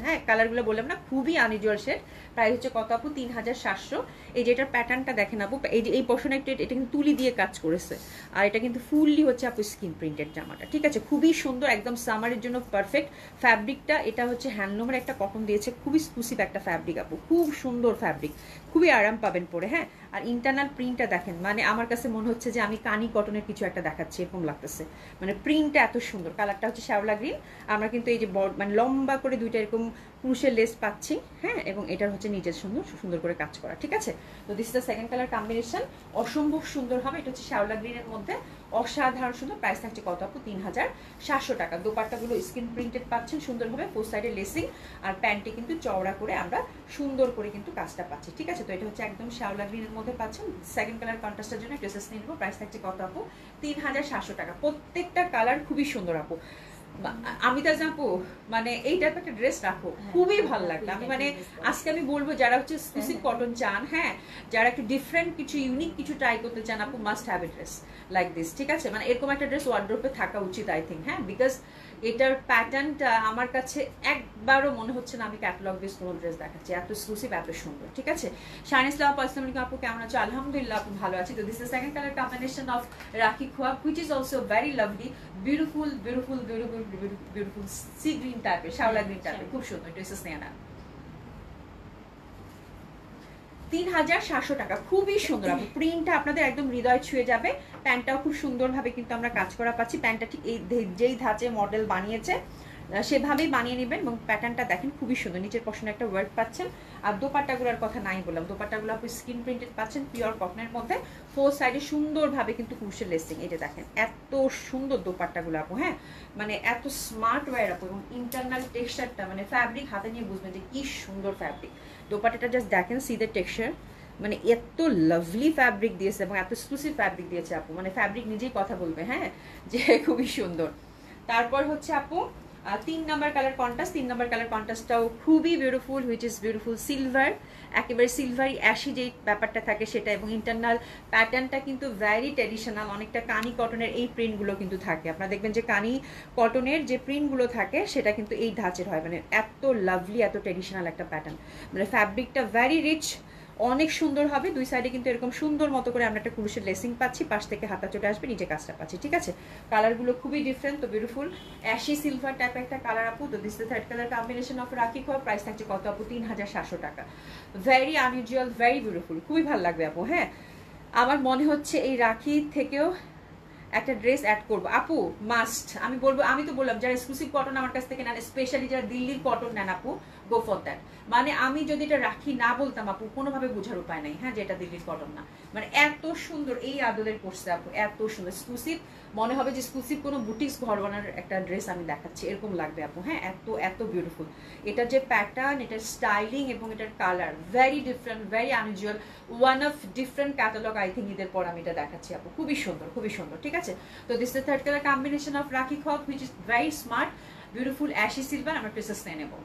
হ্যাঁ, কালারগুলো বললাম না, খুবই আনইউজুয়াল শেড। প্রাইস হচ্ছে কত আপু? 3700। এই যে এটার প্যাটার্নটা দেখেন আপু, এই যে এই পোর্শনে একটু এটা কিন্তু তুলি দিয়ে কাজ করেছে, আর এটা কিন্তু ফুললি হচ্ছে আপু স্কিন প্রিন্টেড জামাটা, ঠিক আছে। খুবই সুন্দর, একদম সামারের জন্য পারফেক্ট। ফ্যাব্রিকটা এটা হচ্ছে হ্যান্ডলুমের একটা কটন দিয়েছে, খুবই এক্সক্লুসিভ একটা ফ্যাব্রিক আপু, খুব সুন্দর ফ্যাব্রিক, খুবই আরাম পাবেন পরে। হ্যাঁ, আর ইন্টারনাল প্রিন্টটা দেখেন, মানে আমার কাছে মনে হচ্ছে যে আমি কানি কটনের কিছু একটা দেখাচ্ছি এরকম লাগতেছে, মানে প্রিন্টটা এত সুন্দর। কালারটা হচ্ছে শ্যাওলা গ্রিন। আমরা কিন্তু এই যে মানে লম্বা করে দুইটা এরকম ক্রুশের লেস পাচ্ছি। হ্যাঁ, এবং এটার হচ্ছে নিচের সুন্দর করে কাজ করা, ঠিক আছে। তো this is the second colour combination, অসম্ভব সুন্দর হবে। এটা হচ্ছে শ্যাওলা গ্রিনের মধ্যে, অসাধারণ সুন্দর। প্রাইস থাকছে কত আপু? 3700 টাকা। দোপাট্টাগুলো স্কিন প্রিন্টেড পাচ্ছেন সুন্দরভাবে, ফোর সাইডে লেসিং, আর প্যান্টে কিন্তু চওড়া করে আমরা সুন্দর করে কিন্তু কাজটা পাচ্ছি, ঠিক আছে। তো এটা হচ্ছে একদম শ্যাওলা গ্রিনের মধ্যে পাচ্ছেন। সেকেন্ড কালার কন্ট্রাস্টের জন্য ড্রেসেস নিয়ে নেবো। প্রাইস থাকছে কত আপু? 3700 টাকা। প্রত্যেকটা কালার খুবই সুন্দর আপু। আমি তো আপু মানে এই টাইপের একটা ড্রেস রাখো, খুবই ভালো লাগলো। আমি মানে আজকে আমি বলবো যারা হচ্ছে এক্সক্লুসিভ কটন চান, হ্যাঁ, যারা একটু ডিফারেন্ট কিছু ইউনিক কিছু ট্রাই করতে চান আপু, must have a dress like this, ঠিক আছে। মানে এরকম একটা ড্রেস ওয়ার্ড্রোপে থাকা উচিত আই থিঙ্ক। হ্যাঁ, বিকজ এটার প্যাটার্নটা আমার কাছে একবারও মনে হচ্ছে না আমি ক্যাটালগ বেস কোনো ড্রেস দেখাচ্ছি, এত এক্সক্লুসিভ, এত সুন্দর, ঠিক আছে। শাইন ইসলাম আসসালামু আলাইকুম আপু, কেমন আছো? আলহামদুলিল্লাহ আপু ভালো আছি। তো this is second colour combination of Rakhi Khwab, which is also very lovely, beautiful beautiful beautiful beautiful sea green টাইপের, শ্যাওলা গ্রিন টাইপের, খুব সুন্দর ড্রেসেস নিয়ে না। 3700 টাকা, খুবই সুন্দর আপু। প্রিন্টটা আপনাদের একদম হৃদয় ছুঁয়ে যাবে। প্যান্টটাও খুব সুন্দরভাবে কিন্তু আমরা কাজ করা পাচ্ছি। প্যান্টটা ঠিক এই যেই ধাঁচে মডেল বানিয়েছে সেভাবেই বানিয়ে নেবেন, এবং প্যাটার্নটা দেখেন খুবই সুন্দর। নিচের পশনে একটা ওয়ার্ক পাচ্ছেন, আর দোপাট্টাগুলোর কথা নাই বললাম, দোপাট্টাগুলো আপনি স্কিন প্রিন্টেড পাচ্ছেন পিওর কটনের মধ্যে, ফোর সাইডে সুন্দরভাবে কিন্তু কুশের লেসিং। এটা দেখেন এত সুন্দর দোপাট্টাগুলো আপু। হ্যাঁ, মানে এত স্মার্ট ওয়্যার আপু, এবং ইন্টারনাল টেক্সচারটা মানে ফ্যাব্রিক হাতে নিয়ে বুঝবেন যে কি সুন্দর ফ্যাব্রিক। দোপাট্টাটা জাস্ট দেখেন, সি দ্য টেক্সচার, মানে এত লাভলি ফ্যাব্রিক দিয়েছে এবং এত এক্সক্লুসিভ ফ্যাব্রিক দিয়েছে আপু, মানে ফ্যাব্রিক নিজেই কথা বলবে। হ্যাঁ, যে খুবই সুন্দর। তারপর হচ্ছে আপু 3 number colour contrast. 3 number colour কন্ট্রাস্টটাও খুবই beautiful, which is beautiful silver, একেবারে সিলভারি অ্যাশি যেই ব্যাপারটা থাকে সেটা, এবং ইন্টারনাল প্যাটার্নটা কিন্তু ভ্যারি ট্র্যাডিশনাল, অনেকটা কানি কটনের এই প্রিন্টগুলো কিন্তু থাকে। আপনারা দেখবেন যে কানি কটনের যে প্রিন্টগুলো থাকে সেটা কিন্তু এই ধাঁচের হয়, মানে এত লাভলি, এত ট্র্যাডিশনাল একটা প্যাটার্ন, মানে ফ্যাব্রিকটা ভ্যারি রিচ, অনেক সুন্দর হবে। দুই সাইডে কিন্তু এরকম সুন্দর মতো করে আমরা একটা কুরুশের লেসিং পাচ্ছি, পাশ থেকে হাতা চলে আসবে, নিচে কাজটা পাচ্ছি, ঠিক আছে। কালারগুলো খুবই ডিফারেন্ট, তো বিউটিফুল অ্যাশি সিলভার টাইপ একটা কালার আপু। তো this the third colour combination of রাখি খোয়া। প্রাইস থাকছে কত আপু? 3700 টাকা। ভেরি আনইউজুয়াল, ভেরি বিউটিফুল, খুবই ভালো লাগবে আপু। হ্যাঁ, আমার মনে হচ্ছে এই রাখি থেকেও একটা ড্রেস অ্যাড করবো আপু, মাস্ট। আমি বলবো, আমি তো বললাম যারা এক্সক্লুসিভ কটন আমার কাছ থেকে নেন, স্পেশালি যারা দিল্লির কটন নেন আপু, গো ফর দ্যাট। মানে আমি যদি এটা রাখি না বলতাম আপু, কোনোভাবে বোঝার উপায় নাই, হ্যাঁ, যে এটা দিল্লির কটন না। মানে এত সুন্দর এই আদলের করছে আপু, এত সুন্দর এক্সক্লুসিভ, মনে হবে যে এক্সক্লুসিভ কোনো বুটিক্স ঘর বানার একটা ড্রেস আমি দেখাচ্ছি এরকম লাগবে আপু। হ্যাঁ, এত এত বিউটিফুল। এটার যে প্যাটার্ন, এটার স্টাইলিং এবং এটার colour very different, very unusual, one of different catalogue I think ঈদের পর আমি এটা দেখাচ্ছি আপু, খুবই সুন্দর, খুবই সুন্দর, ঠিক আছে। তো this the third colour combination of Rakhi Khwab, which is very smart, beautiful ashy silver. আমরা ড্রেসেস নিয়ে নেবো।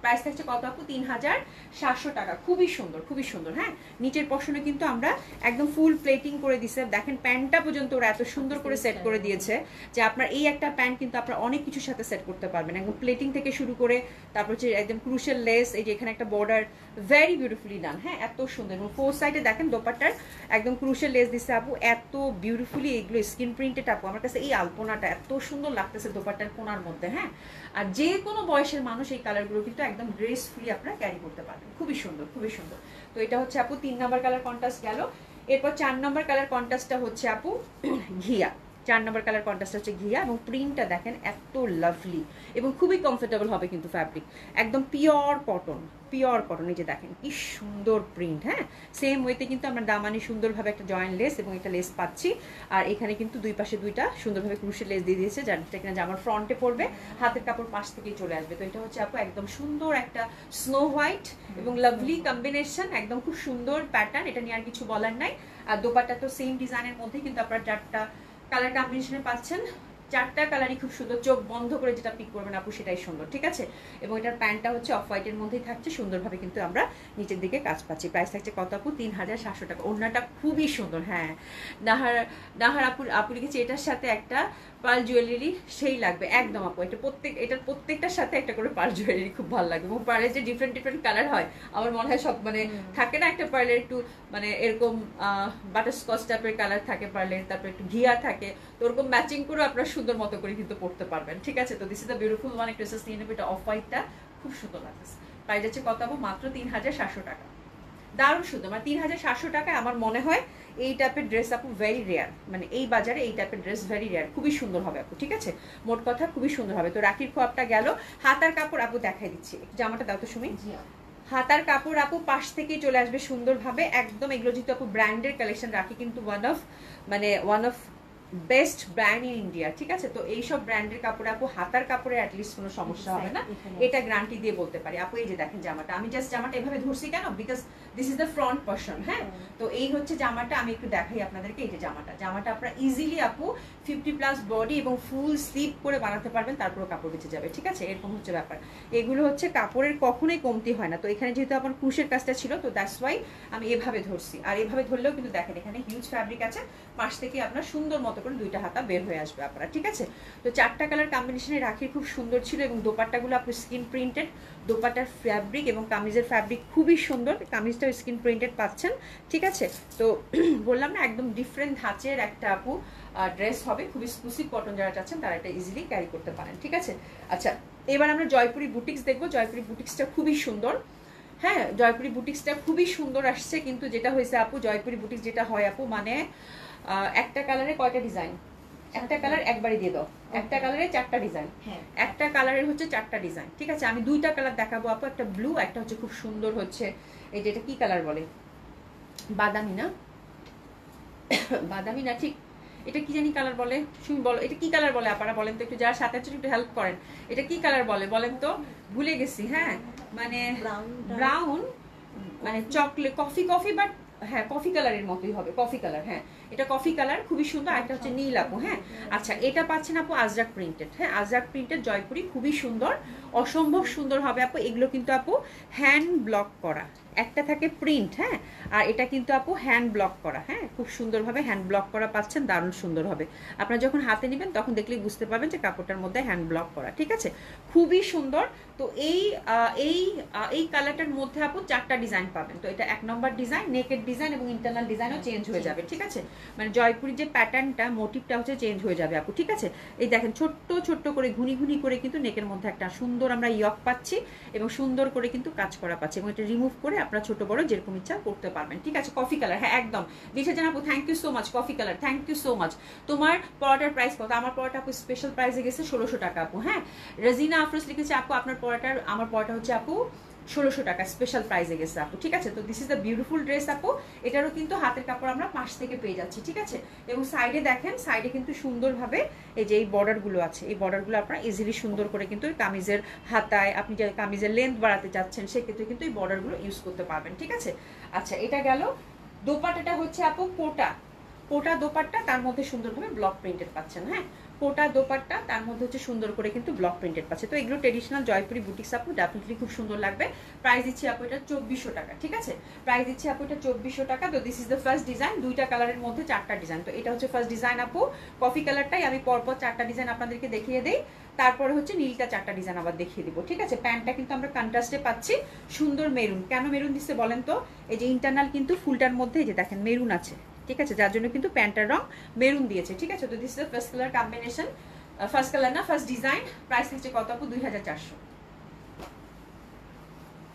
প্রাইস থাকছে কত আপু? 3700 টাকা। খুবই সুন্দর, খুবই সুন্দর। হ্যাঁ, নিচের পশনে কিন্তু আমরা একদম ফুল প্লেটিং করে দিছে। দেখেন প্যান্টটা পর্যন্ত ওরা এত সুন্দর করে সেট করে দিয়েছে যে আপনার এই একটা প্যান্ট কিন্তু আপনার অনেক কিছুর সাথে সেট করতে পারবেন, একদম প্লেটিং থেকে শুরু করে তারপর হচ্ছে একদম ক্রুশিয়াল লেস, এই যে এখানে একটা বর্ডার, ভেরি বিউটিফুলি ডান। হ্যাঁ, এত সুন্দর। এবং ফোর সাইডে দেখেন দোপাট্টার একদম ক্রুশিয়াল লেস দিচ্ছে আপু, এত বিউটিফুলি এগুলো স্কিন প্রিন্টেড আপু। আমার কাছে এই আলপনাটা এত সুন্দর লাগতেছে দোপাট্টার কোনার মধ্যে। হ্যাঁ, আর যে কোনো বয়সের মানুষ এই কালারগুলো কিন্তু একদম গ্রেসফুলি আপনারা ক্যারি করতে পারবেন। খুবই সুন্দর, খুবই সুন্দর। তো এটা হচ্ছে আপু 3 নাম্বার কালার কন্ট্রাস্ট গেল। এরপর 4 নাম্বার কালার কন্ট্রাস্টটা হচ্ছে আপু ঘিয়া। 4 নাম্বার কালার কন্ট্রাস্ট হচ্ছে ঘিয়া, এবং প্রিন্টটা দেখেন এত লাভলি এবং খুবই কমফোর্টেবল হবে কিন্তু ফ্যাব্রিক, একদম পিওর কটন, পিওর কটন। এই যে দেখেন কি সুন্দর প্রিন্ট। হ্যাঁ, সেম ওয়েতে কিন্তু আমরা দামানি সুন্দরভাবে একটা জয়েন্ট লেস এবং একটা লেস পাচ্ছি, আর এখানে কিন্তু দুই পাশে দুইটা সুন্দরভাবে ক্রুশের লেস দিয়ে দিয়েছে, যেটা কিনা জামার ফ্রন্টে পড়বে, হাতের কাপড় পাশ থেকেই চলে আসবে। তো এটা হচ্ছে আপু একদম সুন্দর একটা স্নো হোয়াইট এবং লাভলি কম্বিনেশন, একদম খুব সুন্দর প্যাটার্ন, এটা নিয়ে আর কিছু বলার নাই। আর দোপাট্টা তো সেম ডিজাইনের মধ্যে কিন্তু আপনারা 4টা কালার কম্বিনেশনে পাচ্ছেন। 4টা কালারই খুব সুন্দর, চোখ বন্ধ করে যেটা পিক করবেন আপু সেটাই সুন্দর, ঠিক আছে। এবং এটার প্যান্টটা হচ্ছে অফ হোয়াইটের মধ্যেই থাকছে, সুন্দরভাবে কিন্তু আমরা নিচের দিকে কাজ পাচ্ছি। প্রাইস থাকছে কত আপু? 3700 টাকা। ওড়নাটা খুবই সুন্দর। হ্যাঁ, নাহার আপু লিখেছে এটার সাথে একটা পার্ল জুয়েলারি সেই লাগবে, একদম আপু। এটার প্রত্যেকটার সাথে একটা করে পার্ল জুয়েলারি খুব ভালো লাগবে। এবং পার্লের যে ডিফারেন্ট ডিফারেন্ট কালার হয়, আমার মনে হয় সব মানে থাকে না, একটা পার্লের একটু মানে এরকম বাটারস্কচ টাইপের কালার থাকে পার্লের, তারপর একটু ঘিয়া থাকে, তো ওরকম ম্যাচিং করে আপনারা সুন্দর মতো করে কিন্তু পড়তে পারবেন, ঠিক আছে। তো this is the beautiful one, একটা ড্রেসেস নিয়ে নেবে। এটা অফ হোয়াইটটা খুব সুন্দর লাগতেছে। প্রাইস যাচ্ছে কত আপু? মাত্র 3700 টাকা। দারুণ সুন্দর, মানে 3700 টাকায় আমার মনে হয় এই টাইপের ড্রেস আপু ভেরি রেয়ার, মানে এই বাজারে এই টাইপের ড্রেস ভেরি রেয়ার। খুবই সুন্দর হবে আপু, ঠিক আছে। মোট কথা খুবই সুন্দর হবে। তো রাখির খোয়াবটা গেল। হাতার কাপড় আপু দেখাই দিচ্ছি, জামাটা দাও তো সুমি। হাতার কাপড় আপু পাশ থেকেই চলে আসবে সুন্দরভাবে, একদম। এগুলো যেহেতু আপু ব্র্যান্ডের কালেকশন, রাখি কিন্তু one of best brand in India, ঠিক আছে। তো এইসব ব্র্যান্ডের কাপড়ে আপু হাতার কাপড়ে অ্যাটলিস্ট কোনো সমস্যা হবে না, এটা গ্যারান্টি দিয়ে বলতে পারি আপু। এই যে দেখেন জামাটা, আমি জাস্ট জামাটা এভাবে ধরছি কেন, because this is the front portion. হ্যাঁ, তো এই হচ্ছে জামাটা, আমি একটু দেখাই আপনাদেরকে। এই যে জামাটা আপনারা ইজিলি আপু 50+ বডি এবং ফুল স্লিভ করে বানাতে পারবেন, তারপরে কাপড় বেঁচে যাবে, ঠিক আছে। এরকম হচ্ছে ব্যাপার। এগুলো হচ্ছে কাপড়ের কখনোই কমতি হয় না। তো এখানে যেহেতু আমার ক্রুশের কাজটা ছিল, তো দ্যাটস ওয়াই আমি এভাবে ধরছি। আর এভাবে ধরলেও কিন্তু দেখেন এখানে হিউজ ফ্যাব্রিক আছে, পাশ থেকে আপনার সুন্দর মতো করে দুইটা হাতা বের হয়ে আসবে আপনারা, ঠিক আছে। তো 4টা কালার কম্বিনেশনে রাখি খুব সুন্দর ছিল, এবং দোপাট্টাগুলো আপনার স্কিন প্রিন্টেড, দোপাট্টার ফ্যাব্রিক এবং কামিজের ফ্যাব্রিক খুবই সুন্দর। কামিজটাও স্কিন প্রিন্টেড পাচ্ছেন, ঠিক আছে। তো বললাম না, একদম ডিফারেন্ট ধাঁচের একটা আপু ড্রেস হবে, খুব এক্সক্লুসিভ কটন যারা চাচ্ছেন তারা এটা ইজিলি ক্যারি করতে পারেন, ঠিক আছে। আচ্ছা, এবার আমরা জয়পুরি বুটিক্স দেখবো। জয়পুরি বুটিক্সটা খুবই সুন্দর। হ্যাঁ, জয়পুরি বুটিক্সটা খুবই সুন্দর আসছে, কিন্তু যেটা হয়েছে আপু, জয়পুরি বুটিক্স যেটা হয় আপু, মানে একটা কালারে কয়টা ডিজাইন, একটা কালার একবারই দিয়ে দাও, একটা কালারে 4টা ডিজাইন, একটা কালারের হচ্ছে 4টা ডিজাইন, ঠিক আছে। আমি 2টা কালার দেখাবো আপু, একটা ব্লু, একটা হচ্ছে খুব সুন্দর হচ্ছে এই যে, এটা কি কালার বলে, বাদামি না, বাদামি না, ঠিক এটা কি জানি কালার বলে, শুনি বলো এটা কি কালার বলে, আপনারা বলেন তো একটু, যারা সাথে আছেন একটু হেল্প করেন, এটা কি কালার বলে বলেন তো, ভুলে গেছি। হ্যাঁ, মানে ব্রাউন, মানে চকলেট কফি বাট হ্যাঁ কফি কালারের মতোই হবে, কফি কালার। হ্যাঁ, এটা কফি কালার, খুবই সুন্দর। একটা হচ্ছে নীল আপু। হ্যাঁ, আচ্ছা, এটা পাচ্ছেন আপু আজরাক প্রিন্টেড। হ্যাঁ, আজরাক প্রিন্টেড জয়পুরি, খুবই সুন্দর, অসম্ভব সুন্দর হবে আপু। এগুলো কিন্তু আপু হ্যান্ড ব্লক করা, একটা থাকে প্রিন্ট, হ্যাঁ, আর এটা কিন্তু আপু হ্যান্ড ব্লক করা। হ্যাঁ, খুব সুন্দরভাবে হ্যান্ড ব্লক করা পাচ্ছেন, দারুণ সুন্দর হবে। আপনারা যখন হাতে নেবেন তখন দেখলেই বুঝতে পারবেন যে কাপড়টার মধ্যে হ্যান্ড ব্লক করা, ঠিক আছে, খুবই সুন্দর। তো এই কালারটার মধ্যে আপু 4টা ডিজাইন পাবেন। তো এটা 1 নম্বর ডিজাইন, নেকের ডিজাইন এবং ইন্টারনাল ডিজাইনও চেঞ্জ হয়ে যাবে, ঠিক আছে। মানে জয়পুরি যে প্যাটার্নটা, মোটিভটা হচ্ছে চেঞ্জ হয়ে যাবে আপু, ঠিক আছে। এই দেখেন ছোট্ট ছোট্ট করে ঘুনি ঘুনি করে কিন্তু নেকের মধ্যে একটা সুন্দর আমরা ইয়ক পাচ্ছি, এবং সুন্দর করে কিন্তু কাজ করা পাচ্ছি, এবং এটা রিমুভ করে আপনারা ছোট বড় যেরকম ইচ্ছা করতে পারবেন, ঠিক আছে। কফি কালার, হ্যাঁ একদম। দিশা জানাবো, thank you so much. Coffee colour, thank you so much. তোমার পড়াটার প্রাইস কত? আমার পড়াটা আপু স্পেশাল প্রাইসে গেছে 1600 টাকা আপু। হ্যাঁ, রাজিনা আফরোজ লিখেছে আপু আপনার পড়াটার, আমার পড়াটা হচ্ছে আপু 1600 টাকা স্পেশাল প্রাইসে গেছে আপু, ঠিক আছে। তো this is the beautiful dress আপু। এটারও কিন্তু হাতের কাপড় আমরা পাশ থেকে পেয়ে যাচ্ছি, ঠিক আছে। এবং সাইডে দেখেন, সাইডে কিন্তু সুন্দরভাবে এই যে এই বর্ডারগুলো আছে, এই বর্ডারগুলো আপনারা ইজিলি সুন্দর করে কিন্তু কামিজের হাতায়, আপনি যে কামিজের লেন্থ বাড়াতে চাচ্ছেন সেক্ষেত্রে কিন্তু এই বর্ডারগুলো ইউজ করতে পারবেন, ঠিক আছে। আচ্ছা, এটা গেল। দোপাট্টাটা হচ্ছে আপু কোটা দোপাট্টা, তার মধ্যে সুন্দরভাবে ব্লক প্রিন্টেড পাচ্ছেন। হ্যাঁ, কোটা দোপাট্টা, তার মধ্যে হচ্ছে সুন্দর করে কিন্তু ব্লক প্রিন্টেড পাচ্ছে। তো এগুলো ট্রেডিশনাল জয়পুরি বুটিক্স আপু, ডেফিনেটলি খুব সুন্দর লাগবে। প্রাইস দিচ্ছি আপু এটা 2400 টাকা, ঠিক আছে? প্রাইস দিচ্ছি আপু এটা 2400 টাকা। তো this is the first design, দুইটা কালারের মধ্যে 4টা ডিজাইন। তো এটা হচ্ছে ফার্স্ট ডিজাইন আপু, কফি কালারটাই আমি পরপর 4টা ডিজাইন আপনাদেরকে দেখিয়ে দিই, তারপরে হচ্ছে নীলটা 4টা ডিজাইন আবার দেখিয়ে দিব, ঠিক আছে? প্যান্টটা কিন্তু আমরা কন্ট্রাস্টে পাচ্ছি, সুন্দর মেরুন। কেন মেরুন দিচ্ছে বলেন তো? এই যে ইন্টারনাল কিন্তু ফুলটার মধ্যে এই যে দেখেন মেরুন আছে, ঠিক আছে, যার জন্য কিন্তু প্যান্টার রং মেরুন দিয়েছে, ঠিক আছে? তো this is the first colour combination, first colour না ফার্স্ট ডিজাইন। প্রাইস হচ্ছে কত আপু? 2400,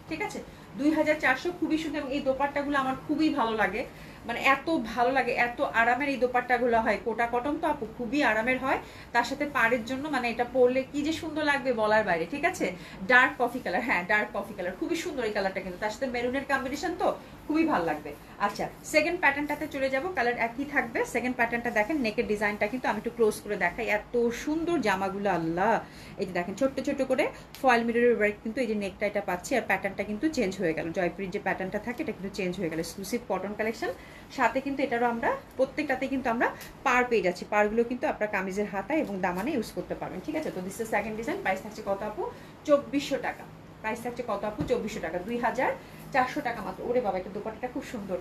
ঠিক আছে? 2400, খুবই সুন্দর। এবং এই দোপাট্টাগুলো আমার খুবই ভালো লাগে, মানে এত ভালো লাগে, এত আরামের এই দোপাট্টাগুলো হয়। কোটা কটন তো আপু, খুবই আরামের হয়। তার সাথে পাড়ের জন্য মানে এটা পরলে কি যে সুন্দর লাগবে বলার বাইরে, ঠিক আছে? ডার্ক কফি কালার, হ্যাঁ ডার্ক কফি কালার, খুবই সুন্দর এই কালারটা কিন্তু, তার সাথে মেরুনের কম্বিনেশন তো খুবই ভালো লাগবে। আচ্ছা, সেকেন্ড প্যাটার্নটাতে চলে যাব, কালার একই থাকবে। সেকেন্ড প্যাটার্নটা দেখেন, নেকের ডিজাইনটা কিন্তু আমি একটু ক্লোজ করে দেখাই, এত সুন্দর জামাগুলো, আল্লাহ। এই যে দেখেন ছোট্ট ছোট্ট করে ফয়েল মিররের ওয়ার্ক কিন্তু এই যে নেকটা এটা পাচ্ছি, আর প্যাটার্নটা কিন্তু চেঞ্জ হয়ে গেল। জয়পুরের যে প্যাটার্নটা থাকে এটা কিন্তু চেঞ্জ হয়ে গেল, এক্সক্লুসিভ কটন কালেকশন। সাথে কিন্তু এটারও আমরা প্রত্যেকটাতে কিন্তু আমরা পার পেয়ে যাচ্ছি, পারগুলো কিন্তু আপনার কামিজের হাতায় এবং দামানে ইউজ করতে পারবেন, ঠিক আছে? তো this is second design. Price থাকছে কত আপু? 2400 টাকা। প্রাইস থাকছে কত আপু? 2400 টাকা, 2400 টাকা মাত্র। ওরে বাবা, এটা দোপাট্টাটা খুব সুন্দর,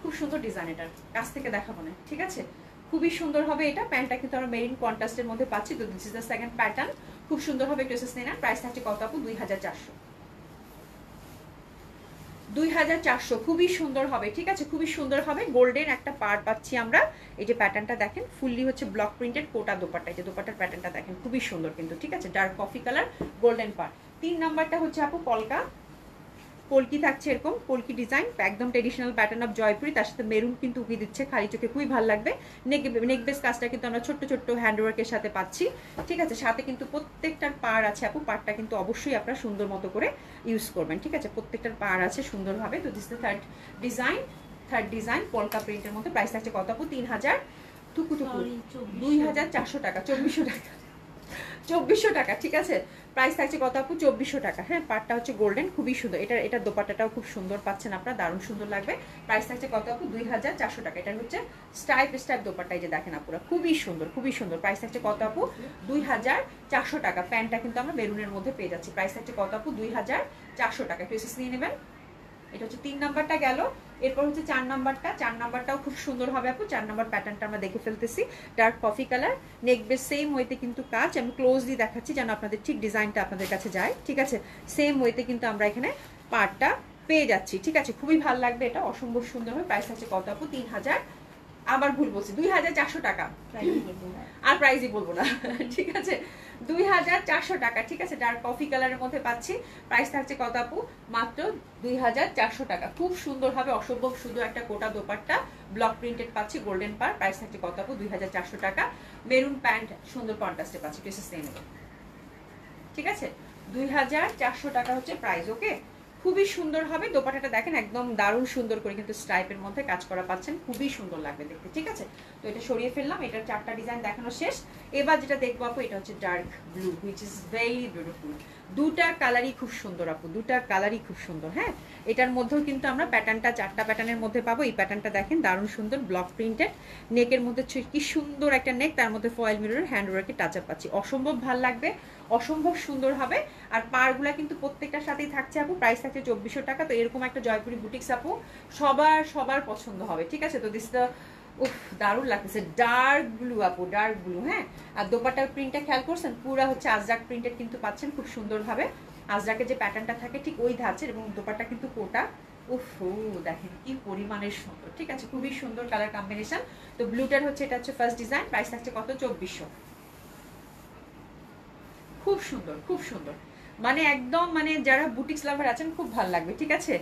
খুব সুন্দর ডিজাইন, এটার কাছ থেকে দেখাবো না, ঠিক আছে? খুবই সুন্দর হবে এটা। প্যান্টটা কিন্তু আমরা মেরিন কন্ট্রাস্টের মধ্যে পাচ্ছি। তো this is the second pattern, খুব সুন্দর হবে একটু এসএস নেন। প্রাইস থাকছে কত আপু? 2400, 2400, খুবই সুন্দর হবে, ঠিক আছে? খুবই সুন্দর হবে। গোল্ডেন একটা পাড় পাচ্ছি আমরা। এই যে প্যাটার্নটা দেখেন, ফুললি হচ্ছে ব্লক প্রিন্টেড কোটা দোপাট্টা। এই যে দোপাট্টার প্যাটার্নটা দেখেন, খুবই সুন্দর কিন্তু, ঠিক আছে? ডার্ক কফি কালার, গোল্ডেন পাড়। 3 নাম্বারটা হচ্ছে আপু কলকি থাকছে, এরকম কলকি ডিজাইন, একদম ট্রেডিশনাল প্যাটার্ন অফ জয়পুরি, তার সাথে মেরুন কিন্তু উকি দিচ্ছে, খালি চোখে খুবই ভালো লাগবে। নেক বেস কাজটা কিন্তু আমরা ছোট্ট ছোট্ট হ্যান্ডওয়ার্কের সাথে পাচ্ছি, ঠিক আছে? সাথে কিন্তু প্রত্যেকটার পাড় আছে আপু, পাড়টা কিন্তু অবশ্যই আপনারা সুন্দর মতো করে ইউজ করবেন, ঠিক আছে? প্রত্যেকটার পাড় আছে সুন্দরভাবে। তো দিস দ্য থার্ড ডিজাইন পলকা প্রিন্টের মধ্যে। প্রাইস থাকছে কত আপু? 3000 2400 টাকা, 2400 টাকা, 2400 টাকা, ঠিক আছে? প্রাইস থাকছে কত আপু? 2400 টাকা। হ্যাঁ, পাটটা হচ্ছে গোল্ডেন, খুবই সুন্দর। এটা দোপাট্টাটাও খুব সুন্দর পাচ্ছেন আপনারা, দারুণ সুন্দর লাগবে। প্রাইস থাকছে কত আপু? 2400 টাকা। এটা হচ্ছে স্টাইপ দোপাট্টা, এই যে দেখেন আপুরা, খুবই সুন্দর, খুবই সুন্দর। প্রাইস থাকছে কত আপু? 2400 টাকা। প্যান্টটা কিন্তু আমরা মেরুনের মধ্যে পেয়ে যাচ্ছি। প্রাইস থাকছে কত আপু? 2400 টাকা। একটু এসএস নিয়ে নেবেন। এটা হচ্ছে 3 নাম্বারটা গেল। এরপর হচ্ছে 4 নাম্বারটা। 4 নাম্বারটাও খুব সুন্দর হবে আপু। 4 নাম্বার প্যাটার্নটা আমরা দেখে ফেলতেছি, ডার্ক কফি কালার, নেক বেস সেম ওয়েতে কিন্তু কাজ। আমি ক্লোজলি দেখাচ্ছি যেন আপনাদের ঠিক ডিজাইনটা আপনাদের কাছে যায়, ঠিক আছে? সেম ওয়েতে কিন্তু আমরা এখানে পার্টটা পেয়ে যাচ্ছি, ঠিক আছে? খুবই ভালো লাগবে, এটা অসম্ভব সুন্দর হবে। প্রাইস আছে কত আপু? 3000, আবার ভুল বলছি, 2400 টাকা। আর প্রাইসই বলবো না, ঠিক আছে? 2400 টাকা, ঠিক আছে? ডার্ক কফি কালারের মধ্যে পাচ্ছি। প্রাইস থাকছে কত আপু? মাত্র 2400 টাকা। খুব সুন্দর হবে, অসম্ভব সুন্দর একটা কোটা দোপাট্টা, ব্লক প্রিন্টেড পাচ্ছি, গোল্ডেন পার। প্রাইস থাকছে কত আপু? 2400 টাকা। মেরুন প্যান্ট সুন্দর কন্ট্রাস্টে পাচ্ছি, পিসেস নিয়ে নেব, ঠিক আছে? 2400 টাকা হচ্ছে প্রাইস, ওকে? খুবই সুন্দর হবে। দোপাট্টাটা দেখেন, একদম দারুণ সুন্দর করে কিন্তু স্ট্রাইপের মধ্যে কাজ করা পাচ্ছেন, খুবই সুন্দর লাগবে দেখতে, ঠিক আছে? তো এটা সরিয়ে ফেললাম, এটার 4টা ডিজাইন দেখানো শেষ। এবার যেটা দেখবো আপু, এটা হচ্ছে dark blue, which is very beautiful. দুটা কালারই খুব সুন্দর আপু, দুটা কালারই খুব সুন্দর। হ্যাঁ, এটার মধ্যেও কিন্তু আমরা প্যাটার্নটা 4টা প্যাটার্নের মধ্যে পাবো। এই প্যাটার্নটা দেখেন, দারুণ সুন্দর, ব্লক প্রিন্টেড, নেকের মধ্যে কি সুন্দর একটা নেক, তার মধ্যে ফয়েল মিররের হ্যান্ডওয়ার্কের টাচ আপ পাচ্ছি, অসম্ভব ভালো লাগবে, অসম্ভব সুন্দর হবে। আর পারগুলা কিন্তু প্রত্যেকটার সাথেই থাকছে আপু। প্রাইস থাকছে 2400 টাকা। তো এরকম একটা জয়পুরি বুটিক্স আপু সবার পছন্দ হবে, ঠিক আছে? তো দিস দ্য, উফ, দারুণ লাগতেছে, ডার্ক ব্লু আপু, ডার্ক ব্লু। হ্যাঁ, আর দোপাট্টার প্রিন্টটা খেয়াল করছেন, পুরা হচ্ছে আজরাক প্রিন্টেড কিন্তু পাচ্ছেন খুব সুন্দরভাবে। আজরাকের যে প্যাটার্নটা থাকে ঠিক ওই ধাঁচের, এবং দোপাট্টা কিন্তু কোটা, উফ, দেখেন কি পরিমাণের সুন্দর, ঠিক আছে? খুবই সুন্দর কালার কম্বিনেশন। তো ব্লুটার হচ্ছে, এটা হচ্ছে ফার্স্ট ডিজাইন। প্রাইস থাকছে কত? 2400। খুব সুন্দর, খুব সুন্দর, মানে একদম, মানে যারা বুটিক্স লাভার আছেন খুব ভালো লাগবে, ঠিক আছে?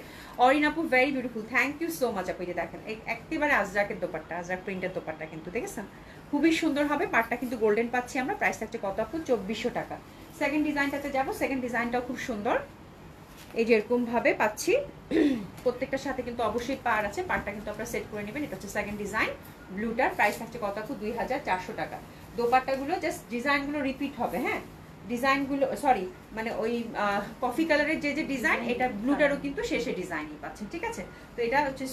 অরিন আপু, very beautiful, thank you so much আপু। এই যে দেখেন, একেবারে আজরাকের দোপাট্টা, আজরাক প্রিন্টের দোপাট্টা কিন্তু দেখেছেন, খুবই সুন্দর হবে। পাটটা কিন্তু গোল্ডেন পাচ্ছি আমরা। প্রাইস থাকছে কত আপু? 2400 টাকা। সেকেন্ড ডিজাইনটাতে যাবো। সেকেন্ড ডিজাইনটাও খুব সুন্দর, এই যে এরকম ভাবে পাচ্ছি। প্রত্যেকটার সাথে কিন্তু অবশ্যই পার আছে, পারটা কিন্তু আপনারা সেট করে নেবেন। এটা হচ্ছে সেকেন্ড ডিজাইন, ব্লুটার। প্রাইস থাকছে কত আপু? 2400 টাকা। দোপাট্টাগুলো জাস্ট ডিজাইনগুলো রিপিট হবে, হ্যাঁ, ডিজাইনগুলো সরি মানে ওই কফি কালারের যে ডিজাইন, এটা ব্লুটারও কিন্তু শেষে ডিজাইনই পাচ্ছেন, ঠিক আছে। তো এটা হচ্ছে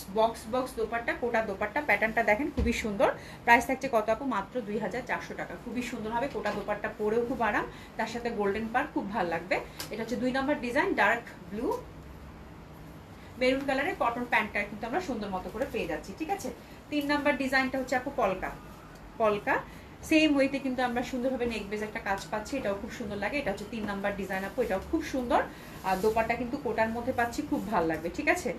বক্স দোপাট্টা, কোটা দোপাট্টা, প্যাটার্নটা দেখেন খুবই সুন্দর। প্রাইস থাকছে কত আপু? মাত্র 2400 টাকা। খুবই সুন্দর হবে, কোটা দোপাট্টা পরেও খুব আরাম, তার সাথে গোল্ডেন পার খুব ভালো লাগবে। এটা হচ্ছে 2 নম্বর ডিজাইন, ডার্ক ব্লু মেরুন কালারের কটন প্যান্টটা কিন্তু আমরা সুন্দর মতো করে পেয়ে যাচ্ছি, ঠিক আছে। 3 নাম্বার ডিজাইনটা হচ্ছে আপু পলকা সেম ওয়েতে কিন্তু আমরা সুন্দরভাবে নেক বেজ একটা কাজ পাচ্ছি, এটাও খুব সুন্দর লাগে। এটা হচ্ছে 3 নাম্বার ডিজাইন আপু, এটাও খুব সুন্দর। আর দোপাট্টা কিন্তু কোটার মধ্যে পাচ্ছি, খুব ভালো লাগবে, ঠিক আছে।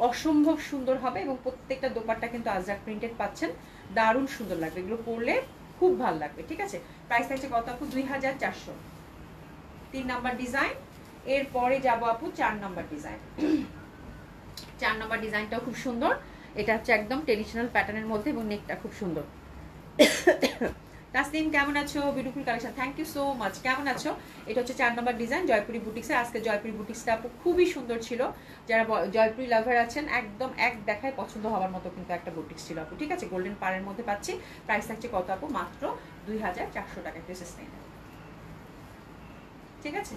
অসম্ভব সুন্দর হবে এবং প্রত্যেকটা দোপাট্টা কিন্তু আজরাক প্রিন্টেড পাচ্ছেন, দারুণ সুন্দর লাগবে, এগুলো পরলে খুব ভালো লাগবে, ঠিক আছে। প্রাইস থাকছে কত আপু? 2400। 3 নাম্বার ডিজাইন। এরপরে যাবো আপু 4 নাম্বার ডিজাইন। 4 নাম্বার ডিজাইনটাও খুব সুন্দর। এটা হচ্ছে একদম ট্রেডিশনাল প্যাটার্নের মধ্যে এবং নেকটা খুব সুন্দর। তাসলিম কেমন আছো? Beautiful collection, thank you so much. কেমন আছো? এটা হচ্ছে 4 নম্বর ডিজাইন জয়পুরি বুটিক্সে। আজকে জয়পুরি বুটিক্সটা আপু খুবই সুন্দর ছিল, যারা জয়পুরি লাভার আছেন একদম এক দেখায় পছন্দ হওয়ার মতো কিন্তু একটা বুটিক্স ছিল আপু, ঠিক আছে। গোল্ডেন পাড়ের মধ্যে পাচ্ছি। প্রাইস থাকছে কত আপু? মাত্র 2400 টাকা। ড্রেসেস নেই, ঠিক আছে।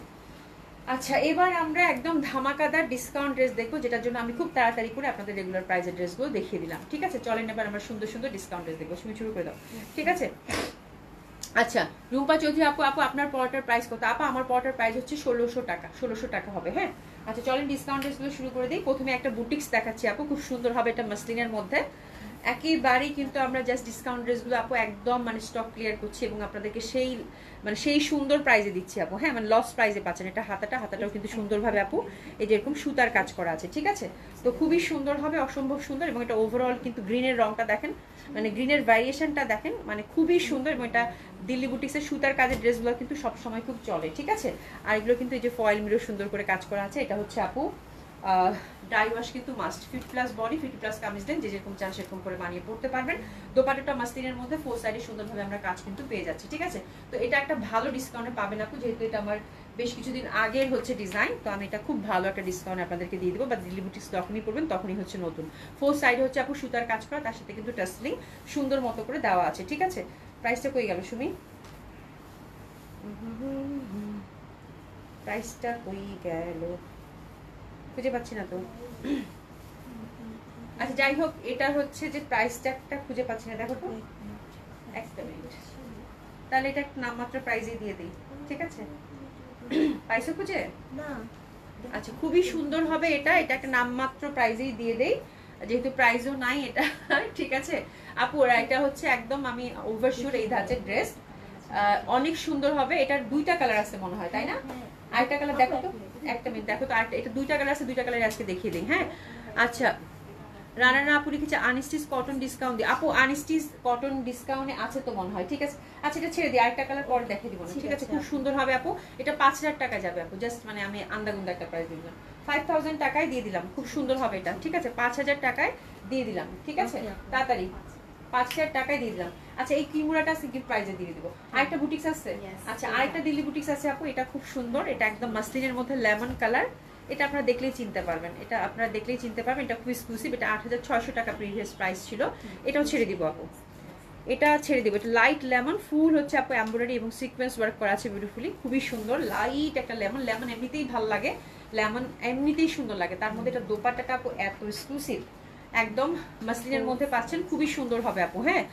আচ্ছা, এবার আমরা একদম ধামাকাদার ডিসকাউন্ট ড্রেস দেখবো, যেটার জন্য আমি খুব তাড়াতাড়ি করে আপনাদের রেগুলার প্রাইসের ড্রেসগুলো দেখিয়ে দিলাম, ঠিক আছে। চলেন এবার আমরা সুন্দর সুন্দর ডিসকাউন্ট ড্রেস দেখবো। তুমি শুরু করে দাও, ঠিক আছে। আচ্ছা, রুম্পা চৌধুরী আপু আপনার পরোটার প্রাইস কত? আপা আমার পরোটার প্রাইস হচ্ছে 1600 টাকা। 1600 টাকা হবে, হ্যাঁ। আচ্ছা চলেন ডিসকাউন্ট ড্রেসগুলো শুরু করে দিই। প্রথমে একটা বুটিক্স দেখাচ্ছি আপু, খুব সুন্দর হবে, এটা মাসলিনের মধ্যে। একেবারেই কিন্তু আমরা জাস্ট ডিসকাউন্ট ড্রেসগুলো আপু একদম মানে স্টক ক্লিয়ার করছি এবং আপনাদেরকে সেই সুন্দর প্রাইজে দিচ্ছি আপু, হ্যাঁ, মানে লস প্রাইজে পাচ্ছেন। এটা হাতাটাও কিন্তু সুন্দরভাবে আপু এই যে এরকম সুতার কাজ করা আছে, ঠিক আছে। তো খুবই সুন্দর হবে, অসম্ভব সুন্দর। এবং এটা ওভারঅল কিন্তু গ্রিনের রংটা দেখেন, মানে গ্রিনের ভ্যারিয়েশনটা দেখেন, মানে খুবই সুন্দর। এবং এটা দিল্লি বুটিক্সের সুতার কাজের ড্রেসগুলো কিন্তু সবসময় খুব চলে, ঠিক আছে। আর এগুলো কিন্তু এই যে ফয়েল মিরর সুন্দর করে কাজ করা আছে। এটা হচ্ছে আপু ডাই ওয়াশ কিন্তু মাস্ট, 50+ বডি 50+ কামিজ দেন, যে যেরকম চান সেরকম করে বানিয়ে পড়তে পারবেন। দোপাট্টাটা মাসলিনের মধ্যে 4 সাইডে সুন্দরভাবে আমরা কাজ কিন্তু পেয়ে যাচ্ছি, ঠিক আছে। তো এটা একটা ভালো ডিসকাউন্টে পাবেন আপু, যেহেতু এটা আমার বেশ কিছুদিন আগের হচ্ছে ডিজাইন, তো আমি এটা খুব ভালো একটা ডিসকাউন্ট আপনাদেরকে দিয়ে দেবো। বা দিল্লি বুটিক্স যখনই পড়বেন তখনই হচ্ছে নতুন। 4 সাইডে হচ্ছে আপু সুতার কাজ করা, তার সাথে কিন্তু টাসলিং সুন্দর মতো করে দেওয়া আছে, ঠিক আছে। প্রাইসটা কই গেল সুমি? প্রাইসটা কই গেল, খুঁজে পাচ্ছি না তো। আচ্ছা যাই হোক, এটা হচ্ছে যে প্রাইস ট্যাগটা খুঁজে পাচ্ছি না, দেখো তো একটা মিনিট। তাহলে এটা একটা নামমাত্র প্রাইসে দিয়ে দিই, ঠিক আছে। পাইছো খুঁজে? না। আচ্ছা খুবই সুন্দর হবে এটা, এটা একটা নামমাত্র প্রাইসেই দিয়ে দেই, যেহেতু প্রাইসও নাই এটা, ঠিক আছে আপু। এটা হচ্ছে একদম আমি ওভারশিওর এই ধাঁচের ড্রেস, অনেক সুন্দর হবে। এটার 2টা কালার আছে মনে হয়, তাই না? আরেকটা কালার দেখো তো, একটা মিনিট দেখো তো। এটা 2টা কালার আছে, 2টা কালার আজকে দেখিয়ে দিই, হ্যাঁ। আচ্ছা রানা আপু লিখেছে আনস্টিচ কটন ডিসকাউন্ট দিই। আপু আনস্টিচ কটন ডিসকাউন্টে আছে তো মনে হয়, ঠিক আছে। আচ্ছা এটা ছেড়ে দিই, আরেকটা কালার পরে দেখে দিব না, ঠিক আছে। খুব সুন্দর হবে আপু, এটা 5000 টাকা যাবে আপু, জাস্ট মানে আমি আন্দাগুন্দা একটা প্রাইস দিলাম, 5000 টাকায় দিয়ে দিলাম। খুব সুন্দর হবে এটা, ঠিক আছে। 5000 টাকায় দিয়ে দিলাম, ঠিক আছে। তাড়াতাড়ি 5000 টাকায় দিয়ে দিলাম। আচ্ছা এই কিমুরাটা গিফট প্রাইজে দিয়ে দিব। আরেকটা বুটিক্স আছে, আচ্ছা আরেকটা দিল্লি বুটিক্স আছে আপু, এটা খুব সুন্দর। এটা একদম মাসলিনের মধ্যে লেমন কালার, এটা আপনারা দেখলেই চিনতে পারবেন, এটা আপনারা দেখলেই চিনতে পারবেন। এটা খুব এক্সক্লুসিভ, এটা 8600 টাকা প্রিভিয়াস প্রাইস ছিল। এটাও ছেড়ে দিব আপু, এটা ছেড়ে দিব। এটা লাইট লেমন, ফুল হচ্ছে আপু এমব্রয়ডারি এবং সিকোয়েন্স ওয়ার্ক করা আছে বিউটিফুলি, খুবই সুন্দর। লাইট একটা লেমন, লেমন এমনিতেই ভালো লাগে, লেমন এমনিতেই সুন্দর লাগে। তার মধ্যে এটা দোপাট্টাটা আপু এত এক্সক্লুসিভ, একদম মাসলিনের মধ্যে পাচ্ছেন, খুবই সুন্দর হবে আপু, হ্যাঁ।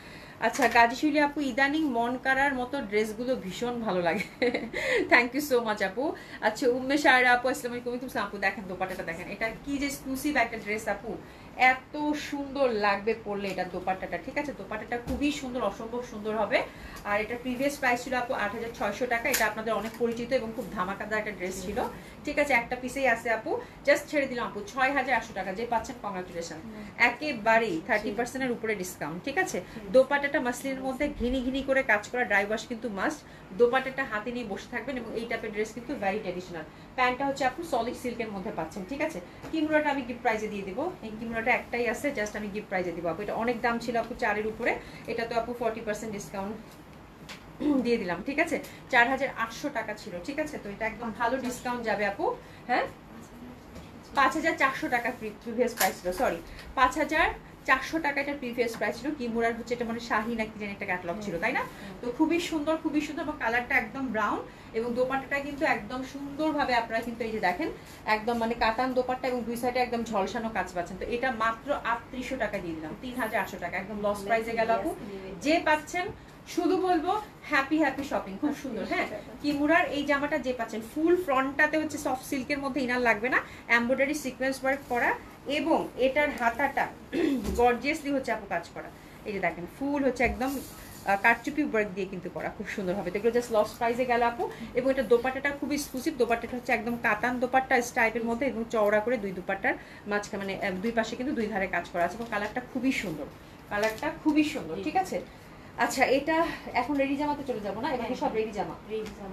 আচ্ছা গাজীশুলি আপু ইদানিং মন কারার মতো ড্রেসগুলো ভীষণ ভালো লাগে, থ্যাংক ইউ সো মাচ আপু। আচ্ছা উম্মে শায়রা আপু আসসালামু আলাইকুম আপু, দেখেন দোপাট্টাটা দেখেন, এটা কি যে এক্সক্লুসিভ একটা ড্রেস আপু, এত সুন্দর লাগবে পরলে এটা দোপাট্টাটা, ঠিক আছে। দোপাট্টাটা খুবই সুন্দর, অসম্ভব সুন্দর হবে। আর এটা প্রিভিয়াস প্রাইস ছিল আপু 8600 টাকা। এটা আপনাদের অনেক পরিচিত এবং খুব ধামাকাদার একটা ড্রেস ছিল, ঠিক আছে। একটা পিসেই আছে আপু, জাস্ট ছেড়ে দিলাম আপু 6800 টাকা। যে পাচ্ছেন কংগ্রাচুলেশন, একেবারেই 30% এর উপরে ডিসকাউন্ট, ঠিক আছে। দোপাট্টাটা মাসলিনের মধ্যে ঘিনি ঘিনি করে কাজ করা, ড্রাই ওয়াশ কিন্তু মাস্ট। দোপাট্টাটা হাতে নিয়ে বসে থাকবেন এবং এই টাইপের ড্রেস কিন্তু ভ্যারি ট্র্যাডিশনাল। প্যান্টটা হচ্ছে আপু সলিড সিল্কের মধ্যে পাচ্ছেন, ঠিক আছে। কিমুরাটা আমি গিফট প্রাইজে দিয়ে দিব, এই কিমুরাটা একটাই আছে, জাস্ট আমি গিফট প্রাইজে দিব আপু। এটা অনেক দাম ছিল আপু 4 এর উপরে, এটা তো আপু 40% ডিসকাউন্ট দিয়ে দিলাম, ঠিক আছে। 4800 টাকা ছিল, ঠিক আছে। তো এটা একদম ভালো ডিসকাউন্ট যাবে আপু, হ্যাঁ। 5400 টাকা প্রিভিয়াস প্রাইস ছিল, সরি 5000 400 টাকা এটার প্রিভিয়াস প্রাইস ছিল। কিমুরার হচ্ছে এটা মানে শাহি নাকি জানি একটা ক্যাটালগ ছিল, তাই না? তো খুবই সুন্দর এবং কালারটা একদম ব্রাউন এবং দোপাট্টাটা কিন্তু একদম সুন্দরভাবে আপনারা কিন্তু এই যে দেখেন একদম মানে কাতান দোপাট্টা এবং দুই সাইডে একদম ঝলসানো কাজ পাচ্ছেন। তো এটা মাত্র 3800 টাকা দিয়ে দিলাম, 3800 টাকা একদম লস প্রাইসে গেল আপু। যে পাচ্ছেন শুধু বলবো হ্যাপি শপিং, খুব সুন্দর। হ্যাঁ, কিমুরার এই জামাটা যে পাচ্ছেন ফুল ফ্রন্টটাতে হচ্ছে সফট সিল্কের মধ্যে ইনার লাগবে না, এমব্রয়ডারি সিকোয়েন্স ওয়ার্ক করা এবং এটার হাতাটা গর্জিয়াসলি হচ্ছে আপু কাজ করা। এই যে দেখেন ফুল হচ্ছে একদম কারচুপি ওয়ার্ক দিয়ে কিন্তু করা, খুব সুন্দর হবে। এগুলো জাস্ট লস প্রাইসে গেল আপু। এবং এটা দোপাট্টাটা খুব এক্সক্লুসিভ, দোপাট্টাটা হচ্ছে একদম কাতান দোপাট্টা টাইপের মধ্যে এবং চওড়া করে দুই দোপাট্টার মাঝখানে মানে দুই পাশে কিন্তু দুই ধারে কাজ করা আছে এবং কালারটা খুবই সুন্দর, ঠিক আছে? আচ্ছা, এটা এখন রেডি জামাতে চলে যাবো না, এবারে সব রেডি জামা।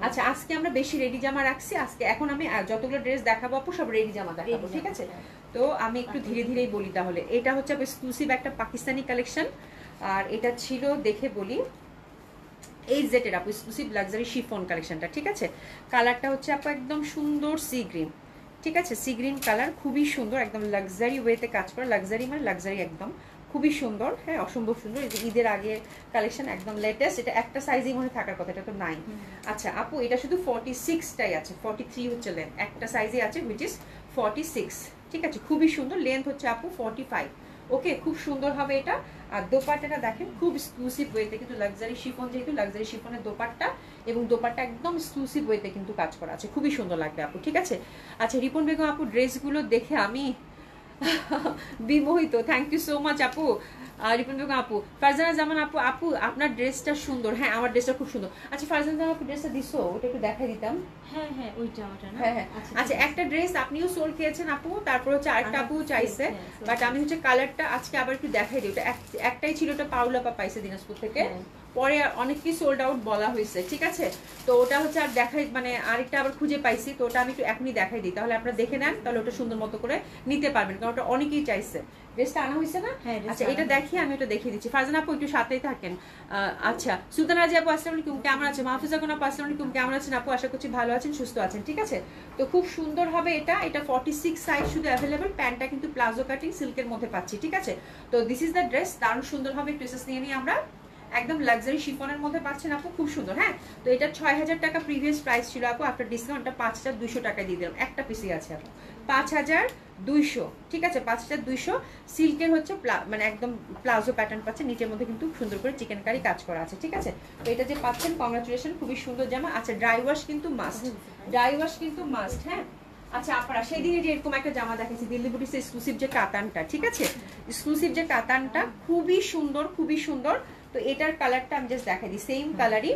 আচ্ছা, আজকে আমরা বেশি রেডি জামা রাখছি। আজকে এখন আমি যতগুলো ড্রেস দেখাবো আপু সব রেডি জামা দেখাবো, ঠিক আছে? তো আমি একটু ধীরে ধীরেই বলি তাহলে। এটা হচ্ছে এক্সক্লুসিভ একটা পাকিস্তানি কালেকশন, আর এটা ছিল দেখে বলি এই জেটের আপু এক্সক্লুসিভ লাক্সারি শিফন কালেকশনটা, ঠিক আছে? কালারটা হচ্ছে আপু একদম সুন্দর সি গ্রিন, ঠিক আছে? সি গ্রিন কালার, খুবই সুন্দর, একদম লাক্সারি ওয়েতে কাজ করা। লাক্সারি মানে লাক্সারি একদম, খুবই সুন্দর। হ্যাঁ, অসম্ভব সুন্দর। এই যে ঈদের আগে কালেকশন, একদম লেটেস্ট। এটা একটা সাইজই মনে থাকার কথা, এটা তো নাই। আচ্ছা আপু, এটা শুধু 46টাই আছে, 43 হচ্ছে লেন্থ, একটা সাইজে আছে হুইচ ইজ 46, ঠিক আছে? খুবই সুন্দর। লেন্থ হচ্ছে আপু 45। ওকে, খুব সুন্দর হবে এটা। আর দোপাট্টাটা দেখেন খুব এক্সক্লুসিভ ওয়েতে, কিন্তু লাক্সারি শিফন, যেহেতু লাক্সারি শিফনের দোপাট্টা এবং দোপাট্টা একদম এক্সক্লুসিভ ওয়েতে কিন্তু কাজ করা আছে, খুবই সুন্দর লাগবে আপু, ঠিক আছে? আচ্ছা রিপন বেগম আপু, ড্রেসগুলো দেখে আমি বিমোহিত। থ্যাংক ইউ সো মাচ আপু। রিপন বেগম আপু, ফারজানা জামান আপু, আপু আপনার ড্রেসটা সুন্দর। হ্যাঁ, আমার ড্রেসটা খুব সুন্দর। আচ্ছা ফারজানা জামান আপু, ড্রেসটা দিছো, ওটা একটু দেখাই দিতাম। হ্যাঁ হ্যাঁ, ওই জামাটা না? হ্যাঁ। আচ্ছা, একটা ড্রেস আপনিও সোল খেয়েছেন আপু, তারপর হচ্ছে আরেকটা আপু চাইছে, বাট আমি হচ্ছে কালারটা আজকে আবার একটু দেখাই দিই। ওটা একটাই ছিল, ওটা পাউলা পা পাইছে দিনাজপুর থেকে, পরে অনেকই সোল্ড আউট বলা হয়েছে, ঠিক আছে? তো ওটা হচ্ছে আর দেখাই মানে আরেকটা আবার খুঁজে পাইছি, তো ওটা আমি একটু এখনই দেখাই দিই, তাহলে আপনারা দেখে নেন, তাহলে ওটা সুন্দর মতো করে নিতে পারবেন, কারণ ওটা অনেকেই চাইছে। ড্রেসটা আনা হয়েছে না? আচ্ছা, এটা দেখিয়ে আমি ওটা দেখিয়ে দিচ্ছি। ফারজানা আপু একটু সাথেই থাকেন। আচ্ছা, সুলতানা রাজি আপু আসসালামু আলাইকুম, কেমন আছেন? মাহফুজা কোন আপু আসসালামু আলাইকুম, কেমন আছেন আপু? আশা করছি ভালো আছেন, সুস্থ আছেন, ঠিক আছে? তো খুব সুন্দর হবে এটা। 46 সাইজ শুধু অ্যাভেলেবল। প্যান্টটা কিন্তু প্লাজো কাটিং সিল্কের মধ্যে পাচ্ছি, ঠিক আছে? তো দিস ইজ দ্য ড্রেস, দারুণ সুন্দর হবে। ড্রেসেস নিয়ে নিই আমরা, একদম লাক্সারি শিফনের মধ্যে পাচ্ছেন আপু, খুব সুন্দর। হ্যাঁ, তো এটা 6000 টাকা প্রিভিয়াস প্রাইস ছিল আপু, আফটার ডিসকাউন্টটা 5200 টাকা দিয়ে দিলাম। একটা পিসি আছে আপু, 5200, ঠিক আছে? 5200 সিল্কের হচ্ছে মানে একদম প্লাজো প্যাটার্ন পাচ্ছেন, নিচের মধ্যে কিন্তু সুন্দর করে চিকেন কারি কাজ করা আছে, ঠিক আছে? তো এটা যে পাচ্ছেন, কংগ্রাচুলেশন, খুবই সুন্দর জামা। আচ্ছা, ড্রাই ওয়াশ কিন্তু মাস্ট, হ্যাঁ। আচ্ছা আপনারা সেদিনে যে এরকম একটা জামা দেখেছি দিল্লি বুটিক্স এক্সক্লুসিভ যে কাতানটা, ঠিক আছে? এক্সক্লুসিভ যে কাতানটা খুবই সুন্দর। তো এটার কালারটা আমি জাস্ট দেখাই দিই, সেম কালারই,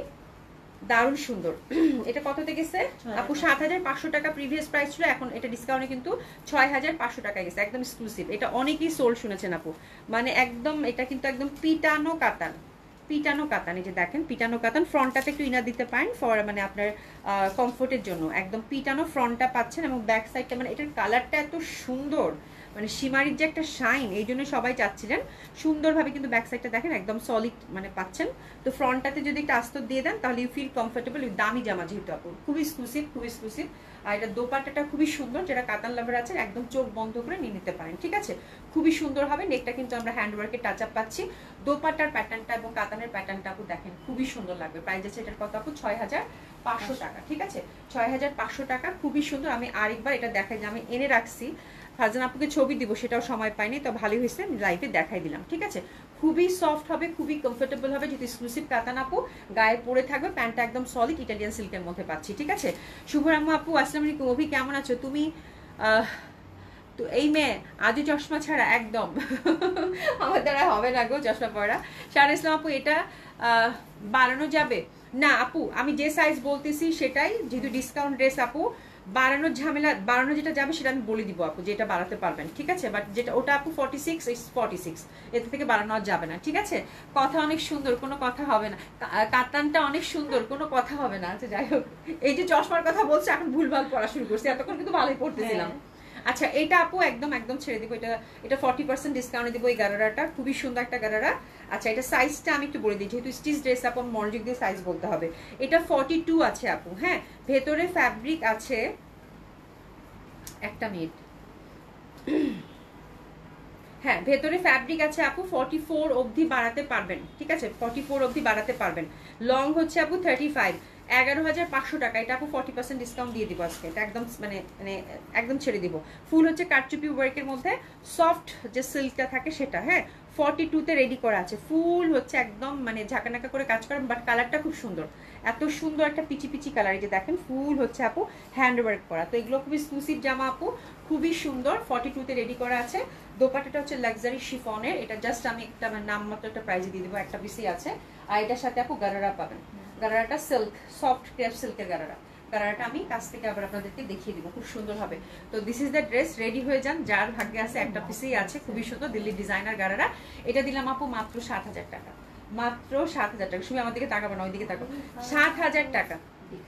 দারুণ সুন্দর। এটা কততে গেছে আপু? 7500 টাকা প্রিভিয়াস প্রাইস ছিল, এখন এটা ডিসকাউন্টে কিন্তু 6500 টাকা গেছে, একদম এক্সক্লুসিভ। এটা অনেকেই সোল শুনেছেন আপু, মানে একদম এটা কিন্তু একদম পিটানো কাতান, এই যে দেখেন পিটানো কাতান। ফ্রন্টটাতে একটু ইনার দিতে পারেন ফর মানে আপনার কমফোর্টের জন্য। একদম পিটানো ফ্রন্টটা পাচ্ছেন এবং ব্যাক সাইডটা মানে এটার কালারটা এত সুন্দর, মানে সীমারির যে একটা শাইন, এই জন্য সবাই চাচ্ছিলেন সুন্দরভাবে। কিন্তু ব্যাক সাইডটা দেখেন একদম সলিড মানে পাচ্ছেন। তো ফ্রন্টটাতে যদি একটা আস্তর দিয়ে দেন তাহলে ইউ ফিল কমফোর্টেবল। দামি জামা যেহেতু আপু, খুবই এক্সক্লুসিভ। আর এটা দোপাট্টাটা খুবই সুন্দর, যেটা কাতান লাভার আছে একদম চোখ বন্ধ করে নিয়ে নিতে পারেন, ঠিক আছে? খুবই সুন্দর হবে। নেকটা কিন্তু আমরা হ্যান্ডওয়ার্কের টাচ আপ পাচ্ছি। দোপাট্টার প্যাটার্নটা এবং কাতানের প্যাটার্নটা আপু দেখেন খুবই সুন্দর লাগবে। প্রাইস আছে এটার কত আপু? 6500 টাকা, ঠিক আছে? 6500 টাকা, খুবই সুন্দর। আমি আরেকবার এটা দেখাই, যে আমি এনে রাখছি, ফারজান আপুকে ছবি দিব, সেটাও সময় পাইনি, তো ভালোই হয়েছে আমি লাইভে দেখাই দিলাম, ঠিক আছে? খুবই সফট হবে, খুবই কমফোর্টেবল হবে, যেহেতু এক্সক্লুসিভ কাতান আপু, গায়ে পরে থাকবে। প্যান্টটা একদম সলিড ইটালিয়ান সিল্কের মধ্যে পাচ্ছি, ঠিক আছে? শুভরাম্মু আপু আসসালামু আলাইকুম, অভি কেমন আছো তুমি? তো এই মেয়ে আজও চশমা ছাড়া একদম আমার দ্বারা হবে না গো চশমা পরা। শাহর ইসলাম আপু, এটা বাড়ানো যাবে না আপু? আমি যে সাইজ বলতেছি সেটাই, যেহেতু ডিসকাউন্ট ড্রেস আপু, বাড়ানোর ঝামেলা, বাড়ানো যেটা যাবে সেটা আমি বলে দিব আপু, যেটা বাড়াতে পারবেন, ঠিক আছে? বাট যেটা ওটা আপু 46 এর থেকে বাড়ানো যাবে না, ঠিক আছে? কথা অনেক সুন্দর, কোনো কথা হবে না। কাতানটা অনেক সুন্দর, কোনো কথা হবে না। আচ্ছা যাই হোক, এই যে চশমার কথা বলছে, এখন ভুলভাল পড়া শুরু করছি, এতক্ষণ কিন্তু ভালোই পড়তেছিলাম। আচ্ছা, এটা আপু একদম ছেড়ে দিব, এটা 40% ডিসকাউন্টে দিব এই গারারাটা, খুবই সুন্দর একটা গারারা। আচ্ছা, এটা সাইজটা আমি একটু বলে দিই, যেহেতু স্টিচ ড্রেস আপু মনোযোগ দিয়ে সাইজ বলতে হবে। এটা 42 আছে আপু, হ্যাঁ। ভেতরে ফ্যাব্রিক আছে, একটা মিনিট, হ্যাঁ ভেতরে ফ্যাব্রিক আছে আপু 44 অবধি বাড়াতে পারবেন, ঠিক আছে 44 অবধি বাড়াতে পারবেন। লং হচ্ছে আপু 35, 11,500 টাকা। এটা আপু 40% ডিসকাউন্ট দিয়ে দিব আজকে, এটা একদম মানে মানে একদম ছেড়ে দিব। ফুল হচ্ছে কারচুপি ওয়ার্কের মধ্যে সফট যে সিল্কটা থাকে সেটা, হ্যাঁ 42 তে রেডি করা আছে। ফুল হচ্ছে একদম মানে ঝাঁকানাকা করে কাজ করা, বাট কালারটা খুব সুন্দর, এত সুন্দর একটা পিচি পিচি কালার। এই যে দেখেন ফুল হচ্ছে আপু হ্যান্ড ওয়ার্ক করা। তো এগুলো খুবই এক্সক্লুসিভ জামা আপু, খুবই সুন্দর। 42 তে রেডি করা আছে। দোপাট্টাটা হচ্ছে লাক্সারি শিফনের, এটা জাস্ট আমি একটা নাম মাত্র একটা প্রাইজে দিয়ে দেবো, একটা পিসি আছে। আর এটার সাথে আপু গারারা পাবেন, গারারাটা সিল্ক, সফট ক্রেপ সিল্কের গারারা। গারারাটা আমি কাছ থেকে আবার আপনাদেরকে দেখিয়ে দিব খুব সুন্দর হবে। তো this is the dress, ready হয়ে যান, যার ভাগ্যে আছে একটা পিসেই আছে, খুবই সুন্দর দিল্লি ডিজাইনার গারারা। এটা দিলাম আপু মাত্র 7,000 টাকা, মাত্র 7,000 টাকা। তুমি আমার দিকে তাকাবো না, ওই দিকে তাকাবো। 7,000 টাকা,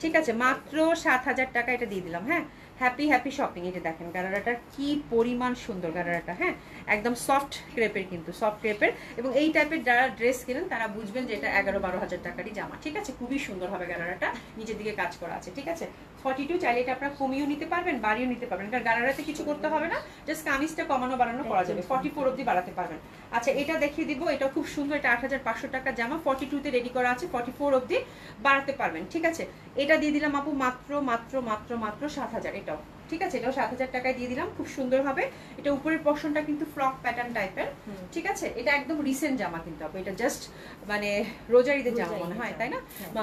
ঠিক আছে মাত্র 7,000 টাকা এটা দিয়ে দিলাম। হ্যাঁ হ্যাপি হ্যাপি শপিং। এটা দেখেন গারারাটার কি পরিমাণ সুন্দর গারারাটা, হ্যাঁ একদম সফট ক্রেপের, কিন্তু সফট ক্রেপের। এবং এই টাইপের যারা ড্রেস কিনেন তারা বুঝবেন যে এটা 11-12 হাজার টাকারই জামা, ঠিক আছে খুবই সুন্দর হবে গারারাটা, নিচের দিকে কাজ করা আছে, ঠিক আছে 42। চাইলে এটা আপনারা কমিয়েও নিতে পারবেন, বাড়িও নিতে পারবেন, কারণ গারারাতে কিছু করতে হবে না, জাস্ট কামিজটা কমানো বাড়ানো করা যাবে। 44 অবধি বাড়াতে পারবেন। আচ্ছা এটা দেখিয়ে দিব, এটা খুব সুন্দর, এটা 8,500 টাকার জামা, 42 তে রেডি করা আছে, 44 অবধি বাড়াতে পারবেন, ঠিক আছে। এটা দিয়ে দিলাম আপু মাত্র মাত্র মাত্র মাত্র 7,000, এটাও ঠিক আছে, এটাও 7,000 টাকায় দিয়ে দিলাম, খুব সুন্দর হবে। এটা উপরের পোরশনটা কিন্তু ফ্রক প্যাটার্ন টাইপের, ঠিক আছে। এটা একদম রিসেন্ট জামা কিন্তু আপু, এটা জাস্ট মানে রোজারিদের জামা মনে হয়, তাই না?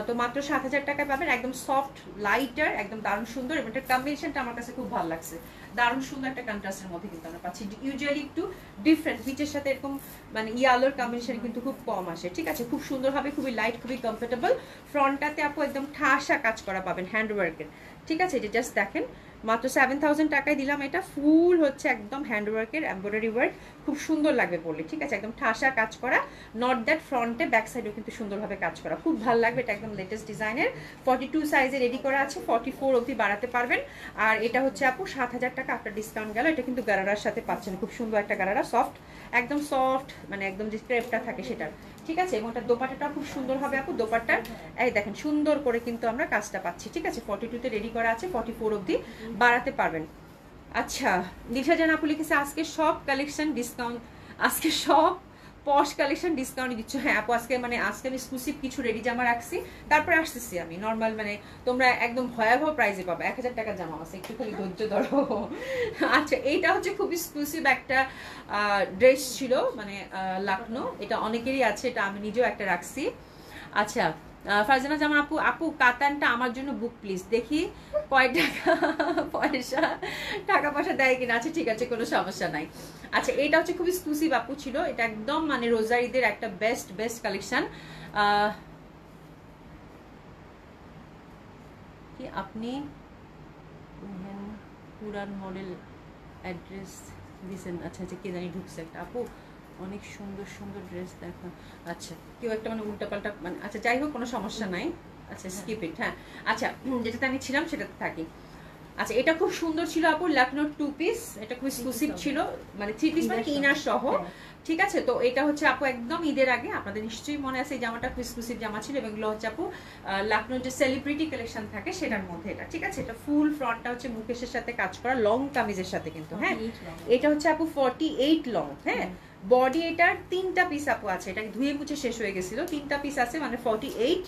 তো মাত্র 7,000 টাকায় পাবেন, একদম সফট লাইটার, একদম দারুণ সুন্দর। এবং এটার কম্বিনেশনটা আমার কাছে খুব ভালো লাগছে, দারুণ সুন্দর একটা কন্ট্রাস্টের মধ্যে কিন্তু আমরা পাচ্ছি। ইউজুয়ালি একটু ডিফারেন্ট পিচের সাথে এরকম মানে ইয়ালোর কম্বিনেশন কিন্তু খুব কম আসে, ঠিক আছে খুব সুন্দর হবে, খুবই লাইট, খুবই কমফোর্টেবল। ফ্রন্টটাতে আপু একদম ঠাসা কাজ করা পাবেন হ্যান্ডওয়ার্কের, ঠিক আছে। এটা জাস্ট দেখেন মাত্র 7,000 টাকায় দিলাম। এটা ফুল হচ্ছে একদম হ্যান্ডওয়ার্কের এমব্রয়ডারি ওয়ার্ক, খুব সুন্দর লাগবে পরলে, ঠিক আছে একদম ঠাসা কাজ করা। নট দ্যাট ফ্রন্টে ব্যাক সাইডেও কিন্তু সুন্দরভাবে কাজ করা, খুব ভালো লাগবে। এটা একদম লেটেস্ট ডিজাইনের, 42 সাইজে রেডি করা আছে, 44 অবধি বাড়াতে পারবেন। আর এটা হচ্ছে আপু 7,000 টাকা আপনার ডিসকাউন্ট গেল। এটা কিন্তু গারারার সাথে পাচ্ছেন, খুব সুন্দর একটা গারারা, সফট একদম সফট, মানে একদম যে ক্রেপটা থাকে সেটার, ঠিক আছে। এবং এটা দোপাট্টাটা খুব সুন্দর হবে আপু, দোপাট্টার এই দেখেন সুন্দর করে কিন্তু আমরা কাজটা পাচ্ছি, ঠিক আছে 42 তে রেডি করা আছে, 44 অবধি বাড়াতে পারবেন। আচ্ছা দিশা জান আপু লিখেছে আজকে সব কালেকশন ডিসকাউন্ট, আজকে সব পশ কালেকশন ডিসকাউন্ট দিচ্ছ। হ্যাঁ আপু আজকে মানে আজকে আমি এক্সক্লুসিভ কিছু রেডি জামা রাখছি, তারপরে আসতেছি আমি নর্মাল, মানে তোমরা একদম ভয়াবহ প্রাইসে পাবে। 1,000 টাকার জামা আছে, একটু খালি ধৈর্য ধরো। আচ্ছা এইটা হচ্ছে খুব এক্সক্লুসিভ একটা ড্রেস ছিল, মানে লাকনো, এটা অনেকেরই আছে, এটা আমি নিজেও একটা রাখছি। আচ্ছা ফারজানা জামান আপু, আপু কাতানটা আমার জন্য বুক প্লিজ, দেখি কয় টাকা পয়সা, টাকা পয়সা দেয় কিনা। আচ্ছা ঠিক আছে কোনো সমস্যা নাই। আচ্ছা এটা হচ্ছে খুব এক্সক্লুসিভ আপু ছিল, এটা একদম মানে রোজারিদের একটা বেস্ট বেস্ট কালেকশন। কি আপনি পুরান মডেল অ্যাড্রেস দিয়েছেন? আচ্ছা আচ্ছা কে জানি ঢুকছে একটা আপু, অনেক সুন্দর সুন্দর ড্রেস দেখা। আচ্ছা কেউ একটা মানে উল্টাপাল্টা মানে, আচ্ছা যাই হোক কোনো সমস্যা নাই, আচ্ছা স্কিপ ইট। হ্যাঁ আচ্ছা যেটাতে আমি ছিলাম সেটাতে থাকি। আচ্ছা এটা খুব সুন্দর ছিল আপু, লাকনোর 2 পিস, এটা খুব এক্সক্লুসিভ ছিল, মানে 3 পিস মানে ইনার সহ, ঠিক আছে। তো এটা হচ্ছে আপু একদম ঈদের আগে, আপনাদের নিশ্চয়ই মনে আছে এই জামাটা খুব এক্সক্লুসিভ জামা ছিল, এবং এগুলো হচ্ছে আপু লাকনোর যে সেলিব্রিটি কালেকশন থাকে সেটার মধ্যে এটা, ঠিক আছে। এটা ফুল ফ্রন্টটা হচ্ছে মুকেশের সাথে কাজ করা, লং কামিজের সাথে কিন্তু, হ্যাঁ এটা হচ্ছে আপু 48 লং, হ্যাঁ বডি এটার 3টা পিস আপু আছে, এটাকে ধুয়ে মুছে শেষ হয়ে গেছিল, 3টা পিস আছে, মানে 48,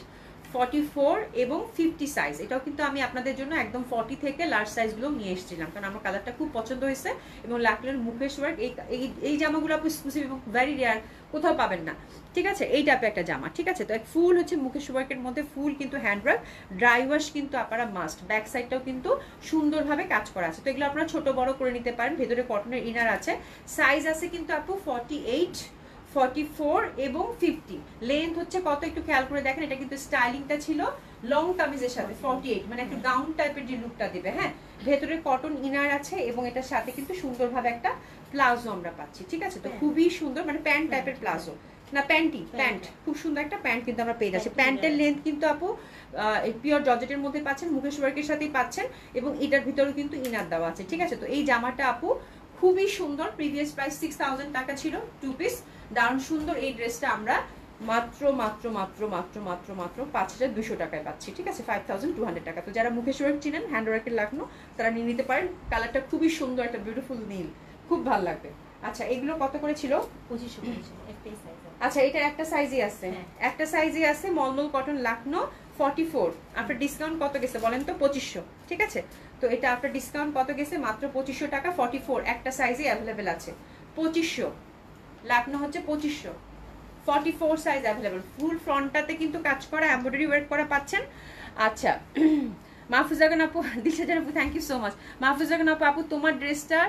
44 এবং 50 সাইজ। এটাও কিন্তু আমি আপনাদের জন্য একদম 40 থেকে লার্জ সাইজগুলো নিয়ে এসেছিলাম, কারণ আমার কালারটা খুব পছন্দ হয়েছে। এবং লাকনোর মুকেশ ওয়ার্ক, এই জামাগুলো আপু এক্সক্লুসিভ এবং ভেরি রেয়ার, কোথাও পাবেন না, ঠিক আছে। এই টাইপের একটা জামা, ঠিক আছে। তো ফুল হচ্ছে মুকেশ ওয়ার্কের মধ্যে, ফুল কিন্তু হ্যান্ডওয়ার্ক, ড্রাই ওয়াশ কিন্তু আপনারা মাস্ট, ব্যাক সাইডটাও কিন্তু সুন্দরভাবে কাজ করা আছে। তো এগুলো আপনারা ছোট বড় করে নিতে পারেন, ভেতরে কটনের ইনার আছে, সাইজ আছে কিন্তু আপু 48, 44 এবং 50। লেন্থ হচ্ছে কত একটু খেয়াল করে দেখেন, এটা কিন্তু স্টাইলিংটা ছিল লং কামিজের সাথে 48, মানে একটু গাউন টাইপের যে লুকটা দিবে, হ্যাঁ ভেতরে কটন ইনার আছে, এবং এটার সাথে কিন্তু সুন্দরভাবে একটা প্লাজো আমরা পাচ্ছি, ঠিক আছে। তো খুবই সুন্দর, মানে প্যান্ট টাইপের প্লাজো না, প্যান্ট, খুব সুন্দর একটা প্যান্ট কিন্তু আমরা পেয়ে যাচ্ছি। প্যান্টের লেন্থ কিন্তু আপু পিওর জর্জেটের মধ্যে পাচ্ছেন, মুকেশ ওয়ার্কের সাথেই পাচ্ছেন, এবং এটার ভিতরেও কিন্তু ইনার দেওয়া আছে, ঠিক আছে। তো এই জামাটা আপু খুবই সুন্দর, প্রিভিয়াস প্রাইস 6,000 টাকা ছিল, 2 পিস, দারুণ সুন্দর। এই ড্রেসটা আমরা মাত্র মাত্র মাত্র মাত্র মাত্র মাত্র 5,200 টাকায় পাচ্ছি, ঠিক আছে 5,200 টাকা। তো যারা মুকেশ ওয়ার্ক চিনেন, হ্যান্ড ওয়ার্কের লাকনো, তারা নিয়ে নিতে পারেন। কালারটা খুবই সুন্দর, একটা বিউটিফুল নীল, খুব ভালো লাগবে। আচ্ছা এগুলো কত করে ছিল? 2500 করেছিল একটাই সাইজ। আচ্ছা এটা একটা সাইজই আছে, হ্যাঁ। একটা সাইজই আছে, মলমল কটন লাকনো 44। আপনার ডিসকাউন্ট কত গেছে বলেন তো? 2500, ঠিক আছে। তো এটা আপনার ডিসকাউন্ট কত গেছে? মাত্র 2500 টাকা, 44 একটা সাইজই অ্যাভেলেবেল আছে। 2500 লাকনো হচ্ছে 2500, 44 সাইজ অ্যাভেলেবেল। ফুল ফ্রন্টটাতে কিন্তু কাজ করা, এমব্রয়ডারি ওয়ার্ক করা পাচ্ছেন। আচ্ছা মাহফুজাগান আপু, দিশাজান আপু, থ্যাংক ইউ সো মাচ। মাহফুজাগান আপু, আপু তোমার ড্রেসটা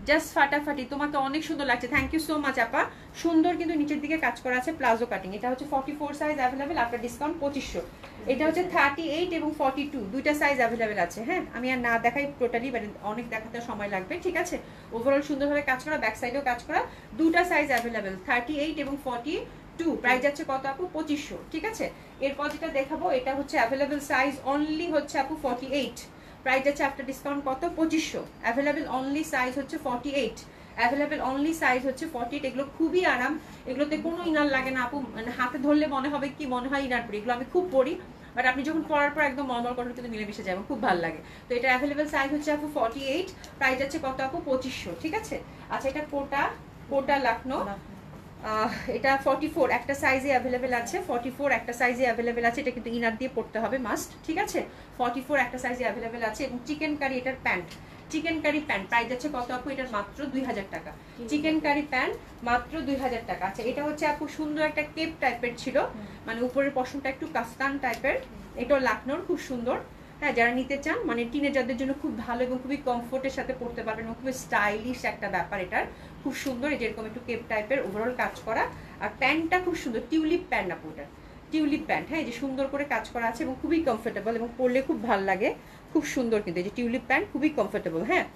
জাস্ট ফাটাফাটি, তোমাকে অনেক সুন্দর লাগছে, থ্যাংক ইউ সো মাচ আপা। সুন্দর কিন্তু নিচের দিকে কাজ করা আছে, প্লাজো কাটিং। এটা হচ্ছে 44 সাইজ অ্যাভেলেবেল, আপনার ডিসকাউন্ট 2500। এটা হচ্ছে 38 এবং 42 দুইটা সাইজ অ্যাভেলেবেল আছে। হ্যাঁ আমি আর না দেখাই টোটালি, মানে অনেক দেখাতে সময় লাগবে, ঠিক আছে। ওভারঅল সুন্দরভাবে কাজ করা, ব্যাক সাইডেও কাজ করা, দুটা সাইজ অ্যাভেলেবেল 38 এবং 42। প্রাইস যাচ্ছে কত আপু? 2500, ঠিক আছে। এরপর যেটা দেখাবো এটা হচ্ছে অ্যাভেলেবেল সাইজ অনলি হচ্ছে আপু 48। প্রাইস যাচ্ছে আফটার ডিসকাউন্ট কত? 2500। অ্যাভেলেবেল অনলি সাইজ হচ্ছে 48, অ্যাভেলেবেল অনলি সাইজ হচ্ছে 48। এগুলো খুবই আরাম, এগুলোতে কোনো ইনার লাগে না আপু, মানে হাতে ধরলে মনে হবে কি, মনে হয় ইনার পরি। এগুলো আমি খুব পরি, বাট আপনি যখন পরার পর একদম মলমল কটনের সাথে মিলেমিশে যাবে, খুব ভালো লাগে। তো এটা অ্যাভেলেবেল সাইজ হচ্ছে আপু 48, প্রাইস যাচ্ছে কত আপু? 2500, ঠিক আছে। আচ্ছা এটা কোটা লাকনো, এটা 44 একটা সাইজে অ্যাভেলেবেল আছে, 44 একটা সাইজে অ্যাভেলেবেল আছে। এটা কিন্তু ইনার দিয়ে পড়তে হবে মাস্ট, ঠিক আছে। 44 একটা সাইজে অ্যাভেলেবেল আছে। এবং চিকেন কারি এটার pant, chicken curry pant price যাচ্ছে কত আপু? এটার মাত্র 2000 টাকা। চিকেন কারি প্যান্ট মাত্র 2000 টাকা। আচ্ছা এটা হচ্ছে আপু সুন্দর একটা কেপ টাইপের ছিল, মানে উপরের পশমটা একটু কাফতান টাইপের, এটাও লাকনোর, খুব সুন্দর। হ্যাঁ যারা নিতে চান, মানে টিনেজারদের জন্য খুব ভালো এবং খুবই কমফোর্টের সাথে পড়তে পারবেন, এবং খুবই স্টাইলিশ একটা ব্যাপার এটার, খুব সুন্দর। যেরকম একটু কেপ টাইপের ওভারঅল কাজ করা, আর প্যান্টটা খুব সুন্দর, টিউলিপ প্যান্ট আপু, ওটা টিউলিপ প্যান্ট। হ্যাঁ এই যে সুন্দর করে কাজ করা আছে এবং খুবই কমফোর্টেবল, এবং পরলে খুব ভালো লাগে, খুব সুন্দর। কিন্তু এই যে টিউলিপ প্যান্ট খুবই কমফোর্টেবল, হ্যাঁ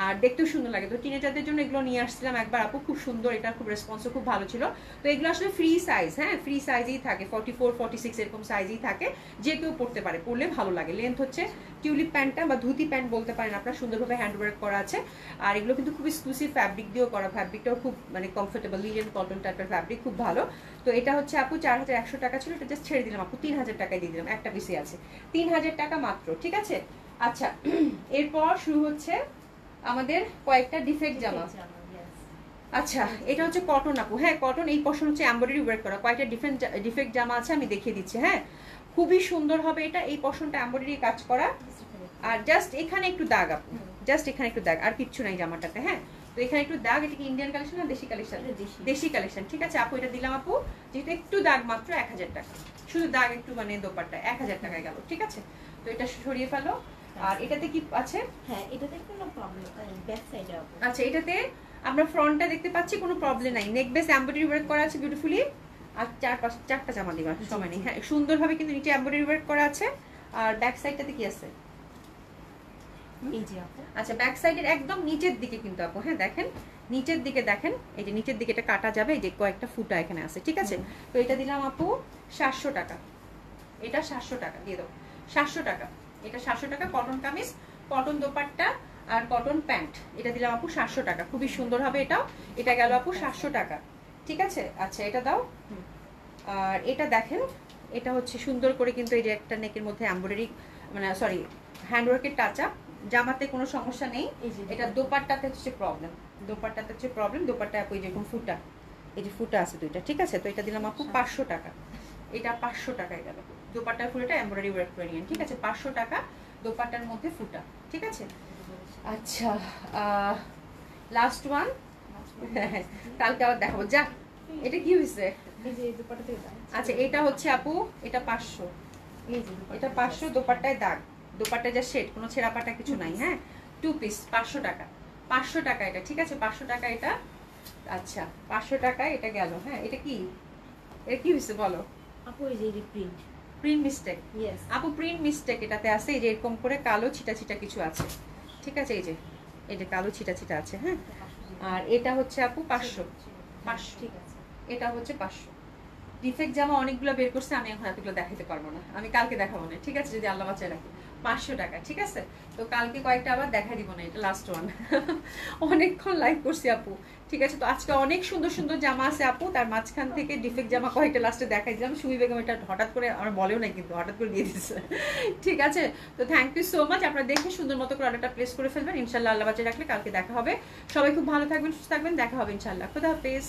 আর দেখতেও সুন্দর লাগে। তো টিনেজারদের জন্য এগুলো নিয়ে আসছিলাম একবার আপু, খুব সুন্দর, এটা খুব রেসপন্সও খুব ভালো ছিল। তো এগুলো আসলে ফ্রি সাইজ, হ্যাঁ ফ্রি সাইজেই থাকে, 44 46 এরকম সাইজেই থাকে, যে কেউ পড়তে পারে, পরলে ভালো লাগে। লেন্থ হচ্ছে টিউলিপ প্যান্টটা বা ধুতি প্যান্ট বলতে পারেন আপনারা, সুন্দরভাবে হ্যান্ডওয়ার্ক করা আছে। আর এগুলো কিন্তু খুব এক্সক্লুসিভ ফ্যাব্রিক দিয়েও করা, ফ্যাব্রিকটাও খুব মানে কমফোর্টেবল, লিনেন কটন টাইপের ফ্যাব্রিক, খুব ভালো। তো এটা হচ্ছে আপু 4100 টাকা ছিল, এটা জাস্ট ছেড়ে দিলাম আপু, 3000 টাকায় দিয়ে দিলাম, একটা পিসে আছে 3000 টাকা মাত্র, ঠিক আছে। আচ্ছা এরপর শুরু হচ্ছে আমাদের কয়েকটা ডিফেক্ট জামা। আচ্ছা এটা হচ্ছে কটন আপু, হ্যাঁ কটন, এই পশন হচ্ছে এমব্রয়ডারি ওয়ার্ক করা, কয়েকটা ডিফেক্ট জামা আছে, আমি দেখিয়ে দিচ্ছি। হ্যাঁ খুবই সুন্দর হবে এটা, এই পশনটা এমব্রয়ডারি কাজ করা, আর জাস্ট এখানে একটু দাগ আপু, জাস্ট এখানে একটু দাগ, আর কিচ্ছু নাই জামাটাতে। হ্যাঁ তো এখানে একটু দাগ, এটা কি ইন্ডিয়ান কালেকশন না দেশি কালেকশন? দেশি কালেকশন, ঠিক আছে আপু। এটা দিলাম আপু, যেহেতু একটু দাগ মাত্র 1000 টাকা, শুধু দাগ একটু মানে দোপাট্টা 1000 টাকায় গেল, ঠিক আছে। তো এটা সরিয়ে ফেলো। আর এটাতে কি আছে? হ্যাঁ এটাতে কোনো প্রবলেম, ব্যাক সাইডে আপু। আচ্ছা এটাতে আমরা ফ্রন্টটা দেখতে পাচ্ছি, কোনো প্রবলেম নাই, নেক বেস এমব্রয়ডারি ওয়ার্ক করা আছে বিউটিফুলি। আর চারটা জামা দিবা সময় নেই, হ্যাঁ সুন্দরভাবে কিন্তু নিচে এমব্রয়ডারি ওয়ার্ক করা আছে। আর ব্যাক সাইডটাতে কি আছে? এই যে আপু, আচ্ছা ব্যাক সাইডের একদম নিচের দিকে কিন্তু আপু, হ্যাঁ দেখেন নিচের দিকে, দেখেন এই যে নিচের দিকে এটা কাটা যাবে, এই যে কয়েকটা ফুটা এখানে আছে, ঠিক আছে। তো এটা দিলাম আপু 700 টাকা, এটা 700 টাকা দিয়ে দাও, 700 টাকা। এটা 700 টাকা, কটন কামিজ, কটন দোপাট্টা আর কটন প্যান্ট, এটা দিলাম আপু 700 টাকা, খুবই সুন্দর হবে এটাও। এটা গেল আপু 700 টাকা, ঠিক আছে। আচ্ছা এটা দাও। আর এটা দেখেন, এটা হচ্ছে সুন্দর করে কিন্তু এই যে একটা নেকের মধ্যে এমব্রয়ডারি, মানে সরি হ্যান্ডওয়ার্কের টাচ আপ, জামাতে কোনো সমস্যা নেই। এটা দোপাট্টাতে হচ্ছে প্রবলেম, দোপাট্টাতে হচ্ছে প্রবলেম। দোপাট্টা আপু যেরকম ফুটা, এই যে ফুটা আছে দুইটা, ঠিক আছে। তো এটা দিলাম আপু 500 টাকা, এটা 500 টাকায় গেল। দোপাট্টার ফুলটা এমব্রয়ডারি ওয়ার্ক করে নিন, ঠিক আছে। 500 টাকা দোপাট্টার মধ্যে ফুটা, ঠিক আছে। আচ্ছা লাস্ট ওয়ান, কালকে আবার দেখাবো। যা এটা কি হয়েছে? আচ্ছা এটা হচ্ছে আপু, এটা 500, এটা 500, দোপাট্টায় দাগ, দোপাট্টায় যা শেড, কোনো ছেঁড়া পাটা কিছু নাই, হ্যাঁ 2 পিস 500 টাকা, 500 টাকা এটা, ঠিক আছে 500 টাকা এটা। আচ্ছা 500 টাকায় এটা গেল। হ্যাঁ এটা কি, এটা কি হয়েছে বলো আপু? এই যে প্রিন্ট, প্রিন্ট মিস্টেক ইয়েস আপু, প্রিন্ট মিস্টেক এটাতে আছে, এই যে এরকম করে কালো ছিটা ছিটা কিছু আছে, ঠিক আছে। এই যে কালো ছিটা ছিটা আছে, হ্যাঁ। আর এটা হচ্ছে আপু 500, 500, ঠিক আছে। এটা হচ্ছে 500। ডিফেক্ট জামা অনেকগুলো বের করছে, আমি এখন এতগুলো দেখাতে পারবো না, আমি কালকে দেখাবো না, ঠিক আছে যদি আল্লাহ বাঁচায় রাখি। 500 টাকা, ঠিক আছে? তো কালকে কয়েকটা আবার দেখা দিব না, এটা লাস্ট ওয়ান। অনেকক্ষণ লাইভ করছি আপু, ঠিক আছে? তো আজকে অনেক সুন্দর সুন্দর জামা আছে আপু, তার মাঝখান থেকে ডিফেক্ট জামা কয়েকটা লাস্টে দেখাই দিলাম। সুমি বেগম এটা হঠাৎ করে আমার বলেও নাই, কিন্তু হঠাৎ করে দিয়ে দিচ্ছে, ঠিক আছে? তো থ্যাংক ইউ সো মাচ। আপনারা দেখে সুন্দর মতো করে অর্ডারটা প্লেস করে ফেলবেন ইনশাল্লাহ। আল্লাহ বাঁচিয়ে রাখলে কালকে দেখা হবে। সবাই খুব ভালো থাকবেন, সুস্থ থাকবেন, দেখা হবে ইনশাল্লাহ। খুদা হাফেজ।